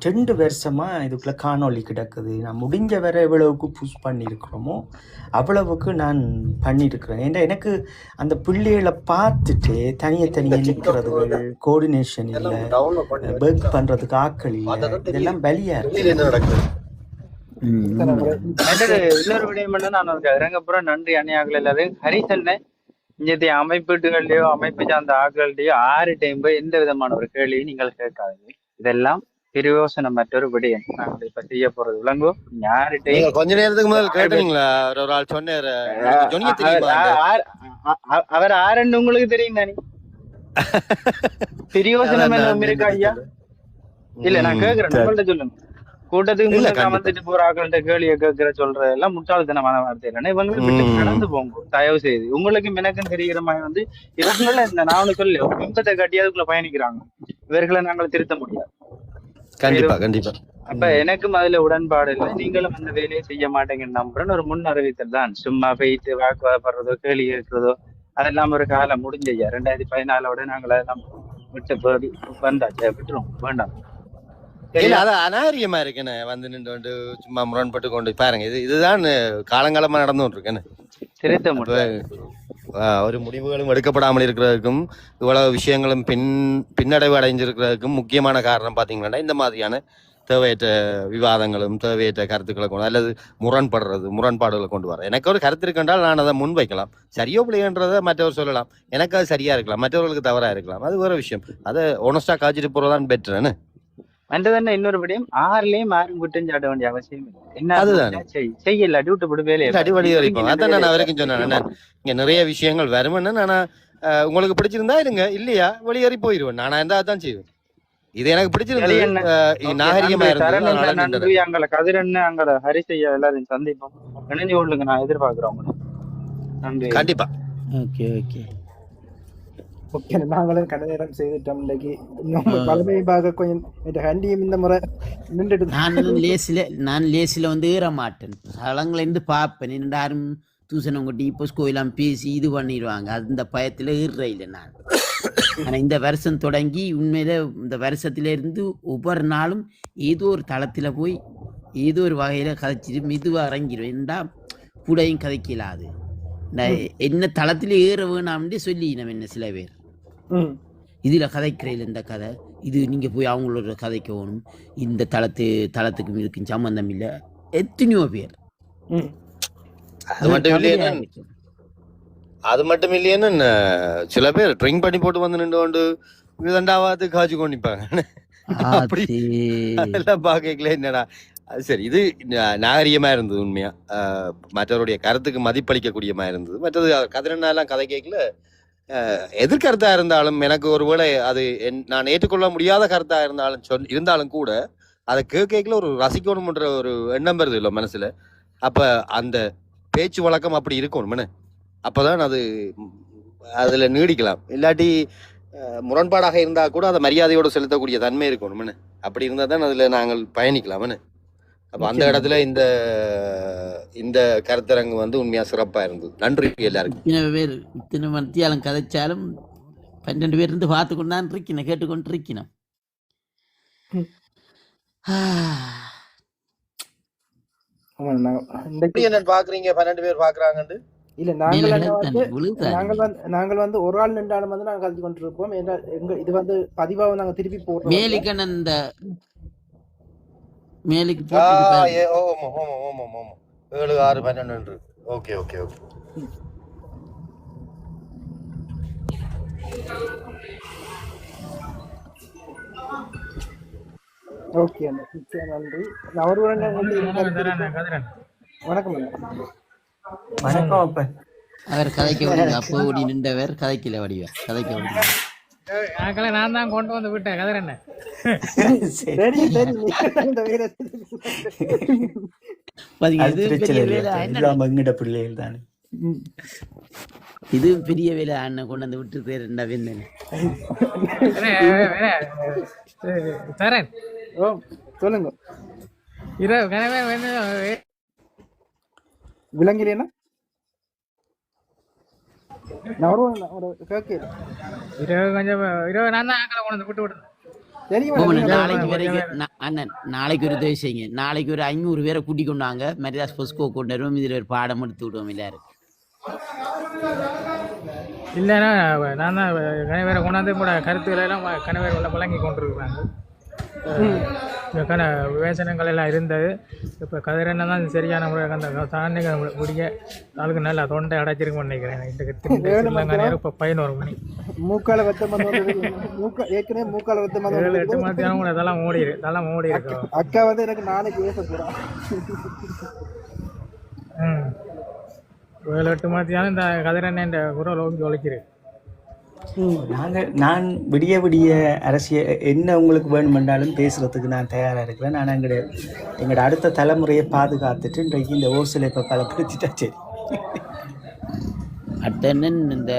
2 வருஷமா இதுக்குள்ள காணொளி கிடக்குது. நான் முடிஞ்ச வரை எவ்வளவுக்கு புஷ் பண்ணியிருக்கிறோமோ அவ்வளவுக்கு நான் பண்ணியிருக்கிறேன். ஏன்னா எனக்கு அந்த பிள்ளைகளை பார்த்துட்டு தனியாக நிற்கிறதுகள், கோஆர்டினேஷன் இல்லை, ஒர்க் பண்ணுறதுக்கு ஆட்கள் இல்லை, இதெல்லாம் பலியா இருக்கு. இன்னொரு விடயம் என்ன, நான் இறங்கப்புறம் நன்றி அணியாக்கள் எல்லாரும் ஹரிசன்ன இங்கே அமைப்புகள்லயோ அமைப்பு சார்ந்த ஆட்கள்டையோ 6 டைம் போய் எந்த விதமான ஒரு கேள்வியும் நீங்கள் கேட்காதீங்க. இதெல்லாம் பிரயோசனம் மற்றொரு விடயம். நாங்கள் இப்ப செய்ய போறது விளங்கும். 6 டைம் கொஞ்ச நேரத்துக்கு முதல் கேட்டீங்களா? ஒரு ஆள் சொன்னாரு, அவர் ஆரண்டு உங்களுக்கு தெரியும் தானே. பிரயோசனம் என்ன இருக்கா ஐயா? இல்ல நான் கேக்குறேன், நம்மள்ட்ட சொல்லுங்க. கூட்டத்துக்கு முன்னாடி வந்துட்டு போற ஆக்கள்கிட்ட கேள்வியை கேட்கிற சொல்ற எல்லாம் முட்டாள்தனமான வார்த்தை இல்லைன்னா இவங்களுக்கு விட்டு கடந்து போங்க தயவு செய்து. உங்களுக்கும் எனக்கும் தெரிகிற மாதிரி வந்து இவங்கள இந்த நான் சொல்லி ஒரு பிம்பத்தை கட்டி அதுக்குள்ள பயணிக்கிறாங்க. இவர்களை நாங்கள் திருத்த முடியாது. கண்டிப்பா கண்டிப்பா. அப்ப எனக்கும் அதுல உடன்பாடு இல்லை. நீங்களும் அந்த வேலையை செய்ய மாட்டேங்கன்னு நம்புறேன்னு ஒரு முன் அறிவித்தல் தான். சும்மா போயிட்டு வாக்குவாதப்படுறதோ கேள்வி கேட்கிறதோ அதெல்லாம் ஒரு காலம் முடிஞ்சையா. 2014 நாங்கள் அதெல்லாம் விட்டு போய் வந்தாச்சு, விட்டுரும் வேண்டாம். இல்ல அது அநாகரிகமா இருக்குன்னு வந்து நின்று சும்மா முரண்பட்டு கொண்டு பாருங்க. இதுதான் காலங்காலமா நடந்து இருக்கேன்னு திருத்த முடியாது. ஒரு முடிவுகளும் எடுக்கப்படாமல் இருக்கிறதுக்கும் இவ்வளவு விஷயங்களும் பின்னடைவு அடைஞ்சிருக்கிறதுக்கும் முக்கியமான காரணம் பாத்தீங்கன்னா இந்த மாதிரியான தேவையற்ற விவாதங்களும் தேவையற்ற கருத்துக்களை கொண்டு அல்லது முரண்பாடுகளை கொண்டு வர எனக்கு ஒரு கருத்து இருக்கின்றால் நான் அதை முன்வைக்கலாம். சரியோ பிள்ளைன்றதை மற்றவர் சொல்லலாம். எனக்கு அது சரியா இருக்கலாம், மற்றவர்களுக்கு தவறா இருக்கலாம். அது வேற விஷயம். அதை ஒனஸ்டா காய்ச்சிட்டு போறதான் பெட்டர்னு. மற்றதென்ன இன்னொரு படியும் 6லயும் யாரும் குற்றம் சாட்ட வேண்டிய அவசியம் இல்லை. என்ன அதுதான் செய்யல டியூட்டி போட்டு வேலையை அடிவடி வரைக்கும். அதான் நான் அவருக்கும் சொன்னேன், இங்க நிறைய விஷயங்கள் வருமென்னு. நானா உங்களுக்கு பிடிச்சிருந்தா இருங்க, இல்லையா வெளியேறி போயிடுவேன். நானா இருந்தா தான் செய்வேன். இது எனக்கு பிடிச்சிருந்து நாகரிகமா நன்றி. அங்கே கதிரண்ண அங்கே ஹரிசையா எல்லாரையும் சந்திப்போம். இணைஞ்சு கொள்ளுங்க, நான் எதிர்பார்க்கிறோம் உங்களை. நன்றி. கண்டிப்பா. ஓகே ஓகே ஓகே, நாங்களும் கடை நேரம் செய்துட்டோம். இன்னைக்கு பழமையை பார்க்க கொஞ்சம் ஹண்டியும் இந்த முறை நின்றுட்டு நான் லேசில் வந்து ஏற மாட்டேன். சலங்கலேருந்து பார்ப்பேன். யாரும் தூசணம் கொட்டி இப்போ கோயிலாம் பேசி இது பண்ணிடுவாங்க. அந்த பயத்தில் ஏறுற இல்லை நான். ஆனால் இந்த வருஷம் தொடங்கி உண்மையில இந்த வருஷத்துலேருந்து ஒவ்வொரு நாளும் ஏதோ ஒரு தளத்தில் போய் ஏதோ ஒரு வகையில் கதைச்சிட்டு மெதுவாக இறங்கிடுவேன். ஏன்டா கூடையும் கதைக்கலாது. என்ன தளத்தில் ஏற வேணாம்னே சொல்லி நம்ம என்ன சில பேர் இதில் கதைக்கிறேன். இந்த கதை இது நீங்கள் போய் அவங்களோட கதைக்கணும். இந்த தளத்துக்கும் இதுக்கும் சம்மந்தம் இல்லை. எத்தனையோ பேர். அது மட்டும் இல்லையேன்னு சில பேர் ட்ரிங்க் பண்ணி போட்டு வந்து நின்று கொண்டு விதண்டாவாது காய்ச்சி கொண்டிப்பாங்க. அப்படி அதெல்லாம் பார்க்கல. என்னடா அது சரி, இது நாகரிகமா இருந்தது உண்மையா. மற்றவருடைய கருத்துக்கு மதிப்பளிக்கக்கூடியமா இருந்தது. மற்றது கதிரண்ணெல்லாம் கதை கேட்கல. எதிர்கருத்தா இருந்தாலும் எனக்கு ஒருவேளை அது நான் ஏற்றுக்கொள்ள முடியாத கருத்தா இருந்தாலும் கூட அதை கேட்கல ஒரு ரசிக்கணும்ன்ற ஒரு எண்ணம் வருது இல்லை மனசுல. அப்ப அந்த பேச்சு வழக்கம் அப்படி இருக்கணும். அப்பதான் அது அதுல நீடிக்கலாம். இல்லாட்டி முரண்பாடாக இருந்தா கூட அதை மரியாதையோடு செலுத்தக்கூடிய தன்மை இருக்கணும். அப்படி இருந்தா தான் அதுல நாங்கள் பயணிக்கலாம். அப்ப அந்த இடத்துல இந்த கருத்தரங்கு வந்து உண்மையா சிறப்பா இருந்தது. நன்றி எல்லாருக்கும். இத்தனை மத்தியாலம் கதைச்சாலும் 12 பேர் இருந்து பார்த்து கொண்டான் இருக்கணும், கேட்டுக்கொண்டு இருக்கணும். என்ன பாக்குறீங்க? 12 பேர் பாக்குறாங்க. இல்ல நாங்கள் வந்து ஒரு ஆள் நின்றாலும் வந்து நாங்கள் கழிச்சு கொண்டு இருப்போம். இது வந்து பதிவாக நாங்க திருப்பி போடுறோம். மேலிக்கன் அந்த மேலுக்கு 7, 6, 12. Okay okay okay. ஓகே, நன்றி. வணக்கம். வணக்கம். அவர் கதைக்க அப்போ ஓடி நின்றவர் கதைக்கல வடிவ கதைக்க வடிவ நான் தான் கொண்டு வந்து விட்டேன். கதிர என்ன பிள்ளைகள் தானே. இது பெரிய வேலை. அண்ணன் கொண்டு வந்து விட்டு பேர் ரெண்டா வேணும். தரேன் சொல்லுங்க. விளங்கிலேன்னா நாளைக்கு ஒரு உதவி செய்யுங்க. நாளைக்கு ஒரு 500 பேரை கூட்டி கொண்டாங்க. மெட்ராஸ் பொஸ்கோ கொண்டு வருவோம். இதுல ஒரு பாடம் எடுத்து விடுவோம் எல்லாரும். இல்லைன்னா நான் தான் கணவரை கொண்டாந்து கூட கருத்துக்களை எல்லாம் கணவர் வழங்கி கொண்டிருக்கிறாங்க. விமர்சனங்கள் எல்லாம் இருந்தது. இப்போ கதிரண்ணா தான் சரியான முறை அந்த தாண்டிங்க முடிய நாளுக்கு நல்லா தொண்டை அடைச்சிருக்குன்னு நினைக்கிறேன். இப்போ 11 மணி மூக்கால வெத்தம் 7-8 மத்தியானம் கூட இதெல்லாம் மூடி இருக்கு. அக்கா வந்து எனக்கு நாளைக்கு பேச போறான். 7-8 மத்தியானம் இந்த கதிரண்ண இந்த குரல் ஓங்கி ஒழிக்கிறேன். நான் விடிய அரசியல் என்ன உங்களுக்கு வேணுமென்றாலும் பேசுறதுக்கு நான் தயாராக இருக்கிறேன். நான் எங்களோட அடுத்த தலைமுறையை பாதுகாத்துட்டு இன்றைக்கு இந்த ஓசில இப்போ பல பிடிச்சிட்டா சரி. அடுத்த இந்த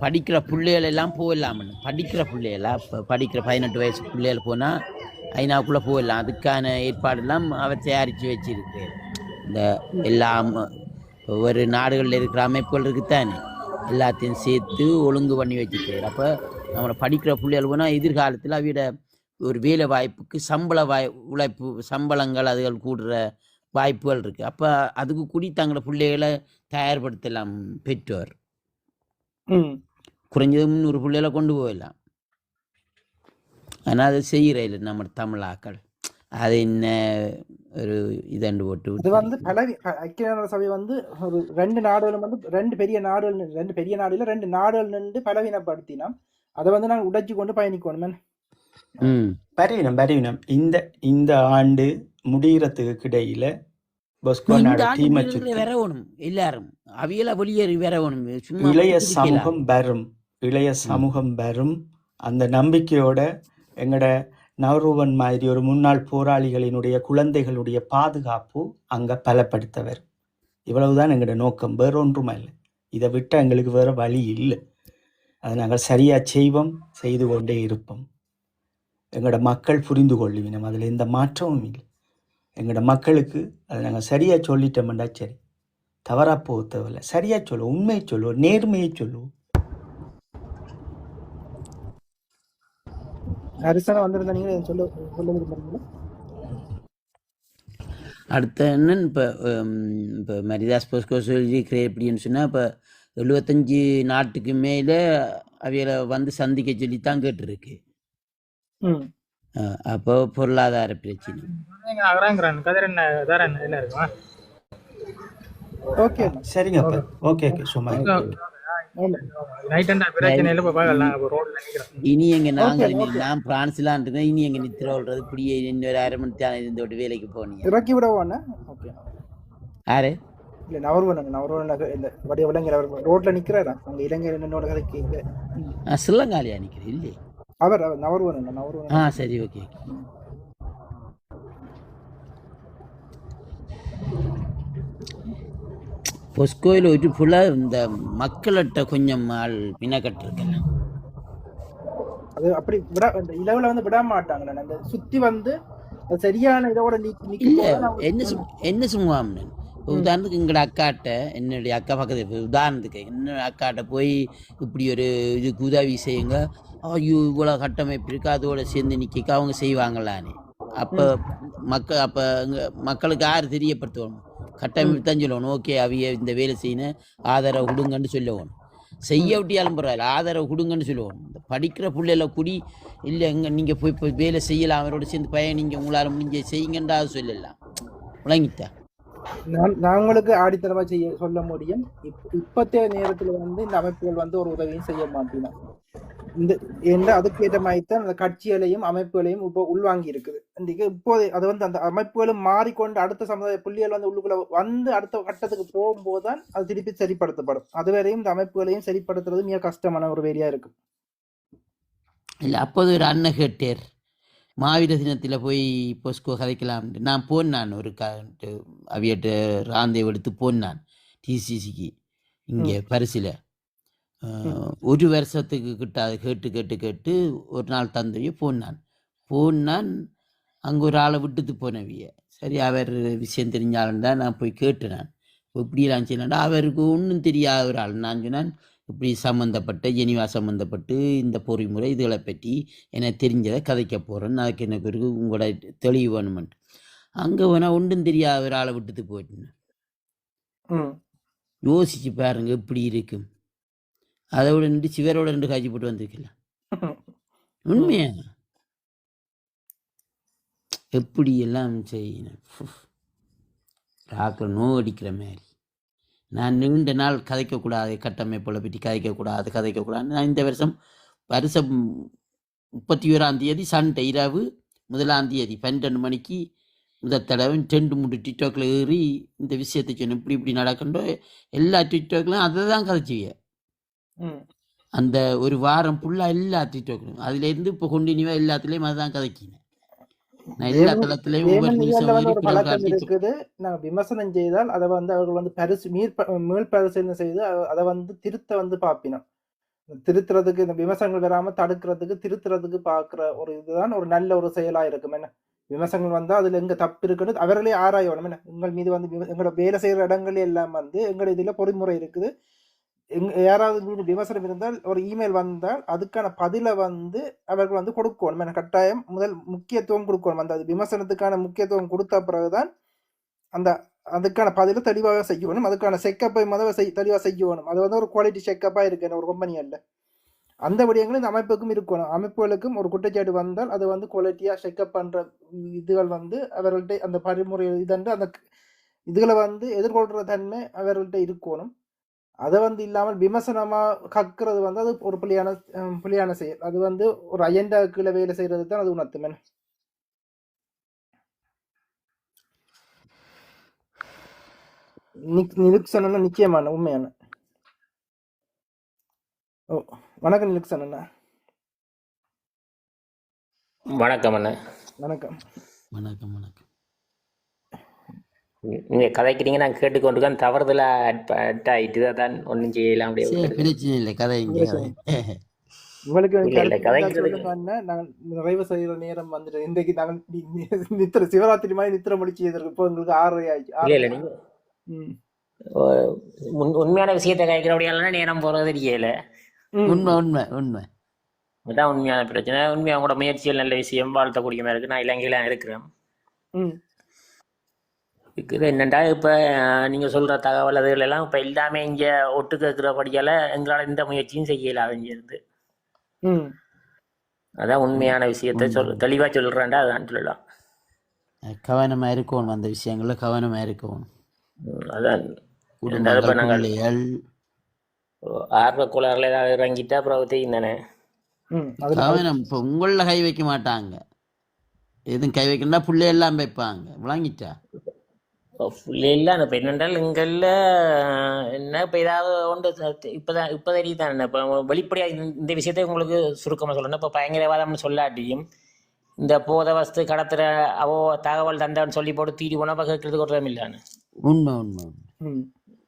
படிக்கிற பிள்ளைகள் எல்லாம் போயிடலாம்னு. படிக்கிற பிள்ளைகளா இப்போ படிக்கிற 18 வயசு பிள்ளைகள் போனால் ஐநாவுக்குள்ளே போயிடலாம். அதுக்கான ஏற்பாடெல்லாம் அவர் தயாரித்து வச்சிருக்கு. இந்த எல்லாம் ஒவ்வொரு நாடுகளில் இருக்கிற அமைப்புகள் இருக்குத்தானே, எல்லாத்தையும் சேர்த்து ஒழுங்கு பண்ணி வச்சுருக்காரு. அப்போ நம்மளை படிக்கிற பிள்ளைகள் போனால் எதிர்காலத்தில் அவையோட ஒரு வேலை வாய்ப்புக்கு உழைப்பு சம்பளங்கள் அதுகள் கூடுற வாய்ப்புகள் இருக்குது. அப்போ அதுக்கு கூடி தங்களோட பிள்ளைகளை தயார்படுத்தலாம் பெற்றோர். குறைஞ்சது 300 பிள்ளைகளை கொண்டு போயிடலாம். ஆனால் அதை செய்கிற இல்லை நம்ம தமிழாக்கள். அது என்ன ஒரு இதண்டு போட்டு இது வந்து ஐக்கிய நாடுகள் சபை வந்து ஒரு 2 நாடுகளும் வந்து 2 பெரிய நாடுகள் 2 நாடுகள் நின்று பலவீனப்படுத்தினா அதை வந்து நாங்கள் உடைச்சு கொண்டு பயணிக்கணும். பரவினம் இந்த ஆண்டு முடிகிறதுக்கு இடையில பொஸ்கோ நாடு டீமை சுற்றி வரணும், எல்லாரும் அவியல வெளியேறி வரணும். இளைய சமூகம் வரும் அந்த நம்பிக்கையோட எங்கட நவரூபன் மாதிரி ஒரு முன்னாள் போராளிகளினுடைய குழந்தைகளுடைய பாதுகாப்பு அங்க பலப்படுத்த வரும். இவ்வளவுதான் எங்களோட நோக்கம், வேற ஒன்றுமே இல்லை. இதை விட்டு எங்களுக்கு வேற வழி இல்லை. அதை நாங்கள் சரியா செய்து கொண்டே இருப்போம். எங்களோட மக்கள் புரிந்து கொள்ளுவினோம், அதில் எந்த மாற்றமும் இல்லை. எங்களோட மக்களுக்கு அதை நாங்கள் சரியா சொல்லிட்டோம்டா சரி, தவறா போக தேவையில்லை. சரியா சொல்லுவோம், உண்மையை சொல்லுவோம், நேர்மையை சொல்லுவோம். அடுத்த என்னன்னு இப்போ மரிதாஸ் போஸ்கோ சொல்லி எப்படின்னு சொன்னால், இப்போ 75 நாட்டுக்கு மேலே அவைகளை வந்து சந்திக்க சொல்லித்தான் கேட்டுருக்கு. அப்போ பொருளாதார பிரச்சனை சரிங்க. ஓகே சும்மா இனி எங்க நான் பிரான்ஸ்லாம் இருக்கேன். இனி எங்க நித்திர விடுறது இப்படியே இன்னொரு 1/2 மணி நேரம் இருந்தோட வேலைக்கு போனீங்க. இறக்கி விடவானே யாரு இல்ல நவர்வன் ரோட்ல நிக்கிறாரா அங்க இளைஞர் என்னோட கதைக்கு சில்லங்காலியா நிக்கிறேன் இல்லையே அவர் நவர்வன். சரி ஓகே. பொஸ்கோயில் ஒரு ஃபுல்லாக இந்த மக்கள்கிட்ட கொஞ்சம் ஆள் பின்னக்கட்டிருக்கேன். அது அப்படி இலவுல வந்து விட மாட்டாங்க. அந்த சுத்தி வந்து சரியான இதோட இல்லை என்ன சொல்லுவாங்க. உதாரணத்துக்கு எங்களோட அக்காட்ட, என்னுடைய அக்கா பக்கத்து உதாரணத்துக்கு என்னோட அக்காட்ட போய் இப்படி ஒரு இதுக்கு உதவி செய்யுங்க, ஐயோ இவ்வளோ கட்டமைப்பு இருக்கு, அதோட சேர்ந்து நிற்க அவங்க செய்வாங்களான்னு. அப்போ மக்களுக்கு யார் தெரியப்படுத்துவோம், கட்டமைப்பு தான் சொல்லணும். ஓகே அவைய இந்த வேலை செய்யணும், ஆதரவு கொடுங்கன்னு சொல்லணும். செய்ய விட்டியாலும் பரவாயில்ல, ஆதரவு கொடுங்கன்னு சொல்லுவோம். இந்த படிக்கிற பிள்ளைல கூடி இல்லை எங்க நீங்கள் போய் வேலை செய்யலாம், அவரோட சேர்ந்து பயணிங்க, உங்களால் முடிஞ்ச செய்யுங்கன்றா சொல்லலாம். விளங்கிட்டா நாங்களுக்கு ஆடித்தரமா சொல்ல முடியும். இப்பத்தைய நேரத்துல வந்து இந்த அமைப்புகள் வந்து ஒரு உதவியும் செய்ய மாட்டேன். அதுக்கேற்ற மாதிரிதான் அந்த கட்சிகளையும் அமைப்புகளையும் இப்போ உள்வாங்கி இருக்குது. இப்போது அது வந்து அந்த அமைப்புகளும் மாறிக்கொண்டு அடுத்த சமுதாய புள்ளிகள் வந்து உள்ளுக்குள்ள வந்து அடுத்த கட்டத்துக்கு போகும்போதுதான் அது திருப்பி சரிப்படுத்தப்படும். அதுவரையும் இந்த அமைப்புகளையும் சரிப்படுத்துறது மிக கஷ்டமான ஒரு வேலையா இருக்கு. இல்லை அப்போது ஒரு அண்ணன் கேட்டேர், மாவீர தினத்தில் போய் பொஸ்கோ கதைக்கலாம். நான் போனான் ஒரு அவியட்டு ராந்தேவ் எடுத்து போனான் டிசிசிக்கு இங்கே பரிசில். 1 வருஷத்துக்கு கிட்ட அதை கேட்டு ஒரு நாள் தந்தையோ போனான். அங்கே ஒரு ஆளை விட்டுட்டு போனவிய. சரி அவர் விஷயம் தெரிஞ்சாலும் தான் நான் போய் கேட்டேன். இப்படிலாம் செய்யலாண்டா அவருக்கு ஒன்றும் தெரியாத ஒரு ஆள். நான் சொன்னான் இப்படி ஜெனிவா சம்மந்தப்பட்டு இந்த பொறிமுறை இதுகளை பற்றி எனக்கு தெரிஞ்சதை கதைக்க போகிறேன்னு, அதுக்கு எனக்கு ஒரு உங்களோட தெளிவு வேணுமென்ட்டு. அங்கே வேணால் ஒன்றும் தெரியாத ஒரு ஆளை விட்டுட்டு போயிட்டேன். யோசிச்சு பாருங்க எப்படி இருக்கும். அதை விட நின்று சிவரோட 2 காய்ச்சி போட்டு வந்திருக்கலாம். உண்மையா எப்படி எல்லாம் செய்யணும், டாக்டர் நோ அடிக்கிற மாதிரி. நான் நீண்ட நாள் கதைக்கக்கூடாது, கட்டமைப்புகளை பற்றி கதைக்கக்கூடாது. நான் இந்த வருஷம் 31ஆம் தேதி சண்டை இரவு 1ஆம் தேதி 12 மணிக்கு முதல் தடவை 2-3 டிக்டாக்ல ஏறி இந்த விஷயத்தை சொன்னேன். இப்படி நடக்கண்டோ எல்லா டிக்டாக்லையும் அதை தான் கதைச்சுவிய. அந்த ஒரு வாரம் ஃபுல்லாக எல்லா டிக்டாக்லையும் அதுலேருந்து இப்போ கொண்டினியூவா எல்லாத்துலேயும் அதுதான் கதைக்கினேன். விமர்சனம் செய்தால் அதை வந்து அவர்கள் வந்து மேல் பரிசீலனை செய்து அதை வந்து திருத்த வந்து பாப்பினோம். திருத்துறதுக்கு இந்த விமர்சனங்கள் வராம தடுக்கிறதுக்கு திருத்துறதுக்கு பாக்குற ஒரு இதுதான் ஒரு நல்ல ஒரு செயலா இருக்கும். என்ன விமர்சனங்கள் வந்தா அதுல எங்க தப்பு இருக்குன்னு அவர்களே ஆராயணும். என்ன எங்கள் மீது வந்து எங்களோட வேலை செய்யற இடங்கள் எல்லாம் வந்து எங்களோட இதுல பொறிமுறை இருக்குது. யாராவது மீது விமர்சனம் இருந்தால் ஒரு இமெயில் வந்தால் அதுக்கான பதிலை வந்து அவர்கள் வந்து கொடுக்கணும். கட்டாயம் முதல் முக்கியத்துவம் கொடுக்கணும். அந்த விமர்சனத்துக்கான முக்கியத்துவம் கொடுத்த பிறகுதான் அதுக்கான பதிலை தெளிவாக செய்யணும். அதுக்கான செக்கப்பை முதல்ல தெளிவாக செய்யணும். அது வந்து ஒரு குவாலிட்டி செக்கப்பா இருக்கு ஒரு கம்பெனி அல்ல. அந்த விடயங்களும் இந்த அமைப்புக்கும் இருக்கணும். அமைப்புகளுக்கும் ஒரு குற்றச்சாட்டு வந்தால் அதை வந்து குவாலிட்டியாக செக்அப் பண்ணுற இதுகள் வந்து அவர்கள்ட்ட அந்த பரிமுறை இதன்று அந்த இதுகளை வந்து எதிர்கொள்கிற தன்மை அவர்கள்ட்ட இருக்கணும். அதை வந்து இல்லாமல் விமர்சனமாக கற்கிறது வந்து அது ஒரு புலியான செயல். அது வந்து ஒரு அயண்டா கீழே வேலை செய்கிறது தான் அது உணர்த்துமே. நிலுக்சன் அண்ணா நிச்சயமான உண்மையான. ஓ வணக்கம் நிலுக்சன் அண்ணா. வணக்கம் அண்ணா. வணக்கம். வணக்கம் வணக்கம். நீங்க கதைக்கிறீங்க, நான் கேட்டுக்கொண்டிருக்கேன். தவறுதலா அட் ஆயிட்டு அதான் ஒன்றும் செய்யலாம். அப்படியே பிரச்சனை இல்லை, கதை இங்கே உங்களுக்கு கதைக்கிறது நாங்கள் நிறைவு செய்கிற நேரம் வந்துட்டு இன்றைக்கு நாங்கள் நித்திர சிவராத்திரி மாதிரி நித்திர முடிச்சு இப்போ எங்களுக்கு 6:30 ஆயிடுச்சு. இல்லை நீங்க உண்மையான விஷயத்தை கதைக்கிறபடியால நேரம் போறது தெரியல. உண்மை உண்மை உண்மை அதுதான் உண்மையான பிரச்சனை. உண்மையாக உங்களோட முயற்சிகள் நல்ல விஷயம், வாழ்த்தக்கூடிய மாதிரி இருக்கு. நான் இலங்கையில இருக்கிறேன். இருக்குது என்னண்டா இப்போ நீங்கள் சொல்கிற தகவல் அதுகள் எல்லாம் இப்போ எல்லாமே இங்கே ஒட்டு கேட்குறபடியால் எங்களால் இந்த முயற்சியும் செய்யல இருந்து. அதான் உண்மையான விஷயத்தை தெளிவாக சொல்கிறேன்டா, அதான் சொல்லலாம். கவனமாக இருக்கணும், அந்த விஷயங்களில் கவனமாக இருக்கணும். அதான் இப்போ நாங்கள் ஆர்வ கோளாறுல ஏதாவது இறங்கிட்டா அப்புறம் தெரியும் தானே. கவனம் இப்போ உங்களில் கை வைக்க மாட்டாங்க, எதுவும் கை வைக்கணும்னா பிள்ளை எல்லாம் வைப்பாங்க. விளங்கிட்டா இல்லை இப்போ என்னென்றால் எங்களில் என்ன இப்போ ஏதாவது ஒன்று இப்போ தெரியுதான். இப்போ வெளிப்படையாக இந்த விஷயத்தை உங்களுக்கு சுருக்கமாக சொல்லணும். இப்போ பயங்கரவாதம்னு சொல்லாட்டியும் இந்த போத வஸ்து கடத்துகிற தகவல் தந்தான்னு சொல்லி போட்டு தீடி போனால் இப்போ கேட்கறதுக்கு ஒரு இல்லான்னு. உண்மை உண்மை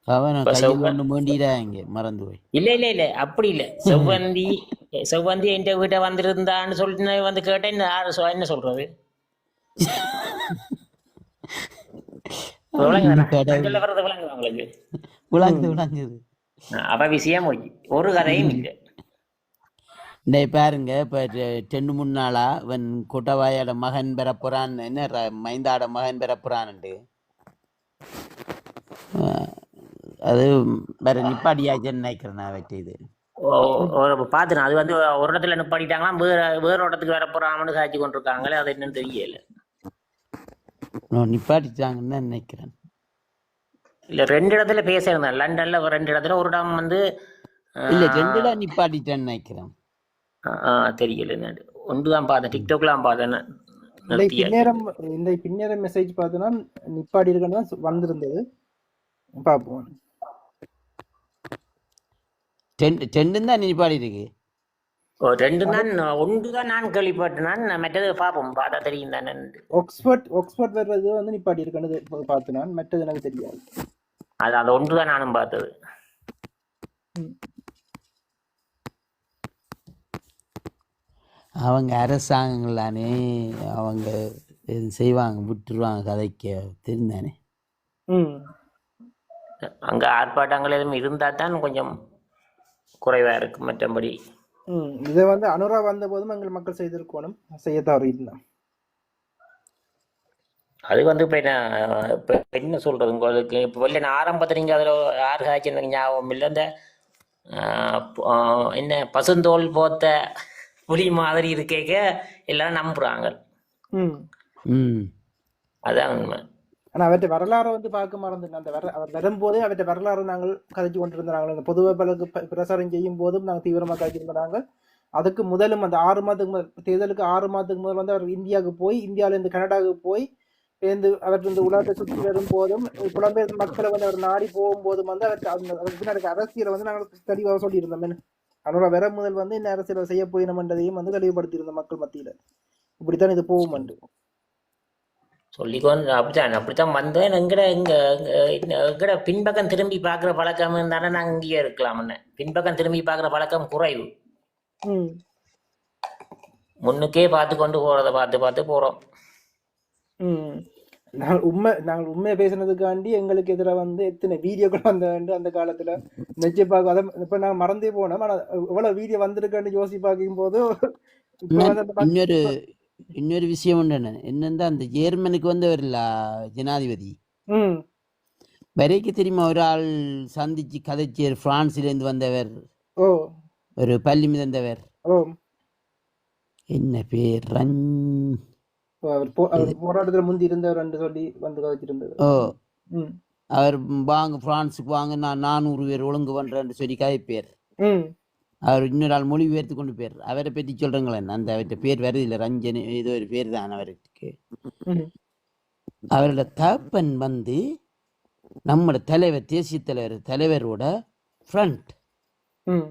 கவனம் வேண்டிடாங்க, மறந்து போய். இல்லை அப்படி இல்லை. செவ்வந்தி என் வீட்டை வந்திருந்தான்னு சொல்லிட்டு வந்து கேட்டேன். என்ன சொல்றது? அவ விஷயம் ஒரு கதையும் இல்லை. பாருங்க, இப்ப 2 3 நாளா இவன் கொட்டவாயோட மகன் பெறப்போறான், என்ன மைந்தாட மகன் பெறப்போறான்ட்டு அது வேற நிப்பாடியாச்சுன்னு நினைக்கிறேன் நான் வச்சு. இது பாத்துனா அது வந்து ஒரு இடத்துல நிப்பாடிட்டாங்களாம், வேற இடத்துக்கு வர போறாங்கன்னு காய்ச்சி கொண்டிருக்காங்களே, அது என்னன்னு தெரியல. நிப்பாட்டிட்டாங்கன்னு நினைக்கிறேன். இல்ல 2 இடத்துல பேசியிருந்தேன், லண்டன்ல 2 இடத்துல. ஒரு இடம் வந்து இல்ல 2 இடம் நிப்பாட்டிட்டேன்னு நினைக்கிறேன். தெரியல, ஒன்றுதான் பார்த்தேன், டிக்டாக்லாம் பார்த்தேன். இந்த பின்னேரம் மெசேஜ் பார்த்தோன்னா நிப்பாடி இருக்கணும் வந்திருந்தது. பார்ப்போம். 2 தான் நிப்பாடி இருக்கு. 2 தான், 1 தான் நான் கேள்விப்பட்டேன். மற்றது பார்ப்போம், பார்த்தா தெரியும் தானே. ஆக்ஸ்போர்ட் வர்றது வந்து நிப்பாடி இருக்கணும் பார்த்து நான், மற்றது எனக்கு தெரியாது. அது 1 தான் நானும் பார்த்தது. அவங்க அரசாங்கங்களானே, அவங்க செய்வாங்க, விட்டுருவாங்க கதைக்க தெரிந்தானே. அங்க ஆர்ப்பாட்டங்கள் எதுவும் இருந்தா தான் கொஞ்சம் குறைவா இருக்கு. மற்றபடி இதை வந்து அனுரா வந்த போதும் எங்கள் மக்கள் செய்திருக்கணும், செய்ய தவறினா. அது வந்து இப்போ என்ன சொல்றது உங்களுக்கு, இப்போ வெளில ஆரம்பத்தில் நீங்கள் அதில் யார் காய்ச்சி ஞாபகம் இல்லை. இந்த என்ன பசுந்தோல் போத்த புலி மாதிரி இருக்கேக்க எல்லாரும் நம்புறாங்க. அதான் உண்மை. ஆனால் அவற்றை வரலாறு வந்து பார்க்க மறந்துட்டேன். அந்த அவர் வரும்போதே அவற்றை வரலாறு நாங்கள் கதைச்சு கொண்டிருந்தாங்க. அந்த பொதுவாக பிரசாரம் செய்யும் போதும் நாங்கள் தீவிரமாக கதைச்சிருந்தாங்க. அதுக்கு முதலும் அந்த 6 மாதத்துக்கு முதல், தேர்தலுக்கு 6 மாதத்துக்கு முதல் வந்து அவர் இந்தியாவுக்கு போய், இந்தியாவிலேருந்து கனடாவுக்கு போய் சேர்ந்து அவர் இந்த உலகத்தை சுற்றி வரும் போதும், புலம்பெயர் மக்களை வந்து அவர் நாடி போகும்போதும் வந்து அவருக்கு அரசியலை வந்து நாங்கள் தெளிவாக சொல்லியிருந்தோம். அதனோட வர முதல் வந்து என்ன அரசியலை செய்ய போயினோம்ன்றதையும் வந்து தெளிவுபடுத்தியிருந்த மக்கள் மத்தியில். இப்படித்தான் இது போகும் சொல்லிக்கொண்டு அப்படித்தான் வந்தேன். எங்கட பின்பக்கம் திரும்பி பார்க்குற பழக்கம் இருந்தானே நாங்கள் இங்கேயே இருக்கலாம்னு. பின்பக்கம் திரும்பி பார்க்குற பழக்கம் குறைவு. முன்னுக்கே பார்த்து கொண்டு போறதை பார்த்து போறோம். நாங்கள் உண்மையை பேசுனதுக்காண்டி எங்களுக்கு எதிராக வந்து எத்தனை வீடியோக்கள் வந்த அந்த காலத்துல நெச்சு பார்க்க. அதை இப்ப நாங்கள் மறந்தே போனோம். ஆனால் எவ்வளவு வீடியோ வந்திருக்கான்னு யோசி பார்க்கும் போது இன்னொரு விஷயம் உண்டு. என்னன்னா, அந்த ஜெர்மனுக்கு வந்தவர்ல ஜனாதிபதி வரைக்கும் தெரியுமா, ஒரு ஆள் சந்திச்சு கதைச்சியர், பிரான்ஸ்ல இருந்து வந்தவர். ஒரு பள்ளி மிதந்தவர் ஓ என்ன பேர் அவர் போராட்டத்துல முந்தி இருந்தவர் என்று சொல்லி வந்து கதைச்சிருந்தது. ஓ ம் அவர் வாங்க பிரான்ஸுக்கு வாங்க நான் 400 பேர் ஒழுங்கு பண்றேன்னு சொல்லி கதைப்பேர். ம் அவர் இன்னொரு ஆள் மொழிபெயர்த்து கொண்டு பேர் அவரை பற்றி சொல்றீங்களேன். அந்த அவர்கிட்ட பேர் வருது இல்லை, ரஞ்சன் ஏதோ ஒரு பேர் தான் அவருக்கு. ம் அவரோட தகப்பன் வந்து நம்மளோட தலைவர், தேசிய தலைவரோட ஃப்ரெண்ட். ம்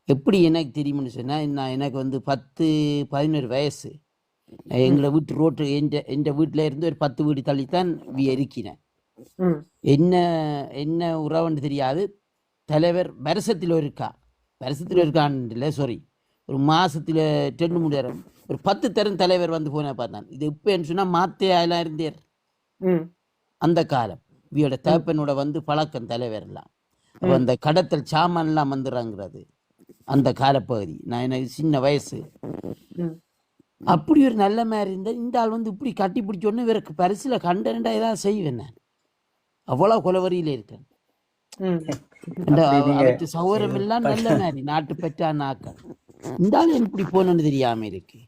எப்படி எனக்கு தெரியும்னு சொன்னால், நான் எனக்கு வந்து 10-11 வயசு. எங்களை வீட்டு ரோட்டு எந்த வீட்டில் இருந்து ஒரு 10 வீடு தள்ளித்தான் இருக்கிறேன். ம் என்ன உறவுன்னு தெரியாது. தலைவர் வருஷத்தில் இருக்கான்னு இல்லை, சாரி, ஒரு மாசத்துல 2 3 தரம், ஒரு 10 தரம் தலைவர் வந்து போன பார்த்தான். இது எப்போன்னு சொன்னால் மாத்தையாலாம் இருந்தார் ம் அந்த காலம். இவையோட தகப்பனோட வந்து பழக்கம் தலைவர் எல்லாம். அப்போ அந்த கடத்தல் சாமான்லாம் வந்துடுறாங்கிறது அந்த காலப்பகுதி. நான் எனக்கு சின்ன வயசு. ம் அப்படி ஒரு நல்ல மாதிரி இருந்தால் இந்த ஆள் வந்து இப்படி கட்டி பிடிச்சோன்னு இவருக்கு பரிசில் கண்டா ஏதாவது செய்வேன். நான் அவ்வளோ கொலவரியில் இருக்கேன். ம் அவற்று சௌகரம் எல்லாம் நல்ல மாதிரி நாட்டு பெற்றா நாக்கள். இந்த ஆள் எப்படி போனோன்னு தெரியாம இருக்கு.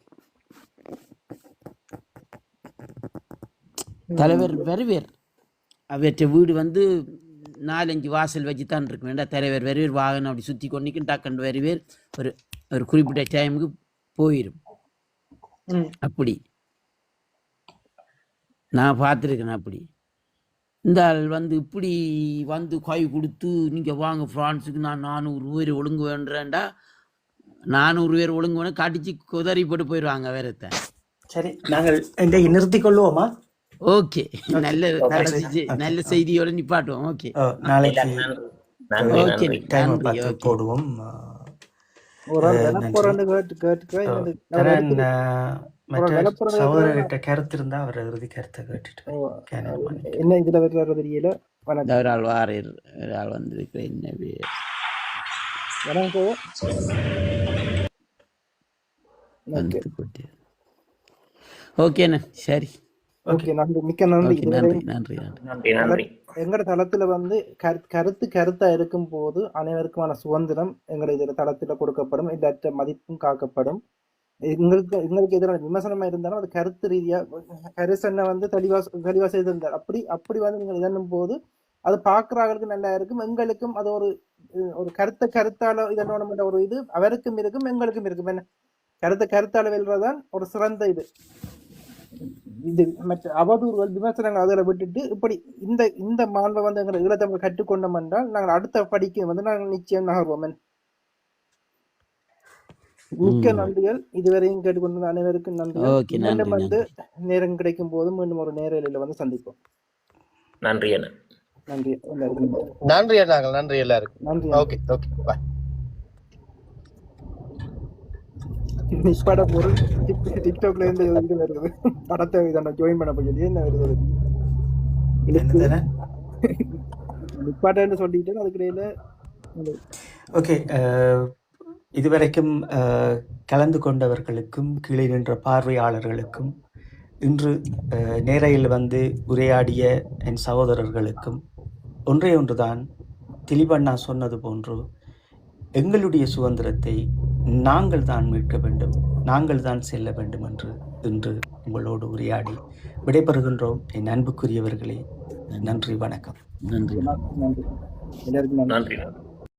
தலைவர் வருவேர். அவற்றை வீடு வந்து 4-5 வாசல் வச்சு தான் இருக்கு. வேண்டாம், தலைவர் வருவேர், வாகனம் அப்படி சுற்றி கொண்டிக்கும் டக்குன்னு வருவேர். ஒரு குறிப்பிட்ட டைமுக்கு போயிடும். அப்படி நான் பார்த்துருக்கேன். அப்படி இந்த ஆள் வந்து இப்படி வந்து கை கொடுத்து நீங்கள் வாங்க ஃப்ரான்ஸுக்கு நான் 400 பேர் ஒழுங்கு வேண்டேன்டா, 400 பேர் ஒழுங்கு வேணும் கடிச்சு குதறி போட்டு போயிடுவாங்க வேறத்தை. சரி, நாங்கள் இன்றைக்கு நிறுத்திக் கொள்வோமா? ஓகே, நல்ல செய்தியோட நிப்பாட்டுவோம். ஓகே, நாளைக்கு ஓகே, டைம் பார்த்து போடுவோம். சகோதரர்கிட்ட கருத்து இருந்தா அவர் இறுதி கருத்தை கேட்டுட்டு என்ன இதுல வர்ற தெரியல. ஒரு ஆள் வாரர், ஒரு ஆள் வந்திருக்கிற என்ன பேர் ஓகேண்ணா. சரி, ஓகே, நன்றி, மிக்க நன்றி. நன்றி. எங்கட தளத்துல வந்து கருத்தா இருக்கும் போது அனைவருக்குமான சுதந்திரம் எங்கட இதுல தளத்துல கொடுக்கப்படும். இல்லாற்ற மதிப்பும் காக்கப்படும். எங்களுக்கு எதிரான விமர்சனமா இருந்தாலும் அது கருத்து ரீதியா கரிசனை வந்து தெளிவா செய்திருந்தார். அப்படி வந்து நீங்கள் இதன்னும் போது அது பாக்குறாங்களுக்கு நல்லா இருக்கும். எங்களுக்கும் அது ஒரு கருத்தால இதனோட ஒரு இது அவருக்கும் இருக்கும், எங்களுக்கும் இருக்கும். என்ன கருத்தால வெல்றதான் ஒரு சிறந்த இது மற்ற அவதூறுகள் விமர்சனங்கள் அதில் விட்டுட்டு இப்படி இந்த மாண்பை வந்து எங்களை ஈழத்தமிழ் கற்றுக்கொண்டோம் என்றால் நாங்கள் அடுத்த படிக்க வந்து நாங்கள் நிச்சயம் நகர்வோம். மிக்க நன்றிகள். இதுவரையும் கேட்டுக்கொண்ட அனைவருக்கும் நன்றி. மீண்டும் வந்து நேரம் கிடைக்கும் போது மீண்டும் ஒரு நேரில் வந்து சந்திப்போம். நன்றி அண்ணா. நன்றி நன்றி அண்ணாங்கள். நன்றி எல்லாருக்கும். நன்றி. ஓகே ஓகே, பாய். நிஷ்பாட பொருள் டிக்டாக்ல இருந்து இது வருது. படத்தை ஜாயின் பண்ண போய் என்ன வருது நிஷ்பாட்டன்னு சொல்லிட்டு அதுக்கிடையில. ஓகே, இதுவரைக்கும் கலந்து கொண்டவர்களுக்கும் கீழே நின்ற பார்வையாளர்களுக்கும் இன்று நேரையில் வந்து உரையாடிய என் சகோதரர்களுக்கும் ஒன்றுதான் திலீபண்ணா சொன்னது போன்று எங்களுடைய சுதந்திரத்தை நாங்கள் தான் மீட்க வேண்டும், நாங்கள் தான் செல்ல வேண்டும் என்று இன்று உங்களோடு உரையாடி விடைபெறுகின்றோம். என் அன்புக்குரியவர்களே, நன்றி, வணக்கம். நன்றி. எல்லாருக்கும் நன்றி. நன்றி.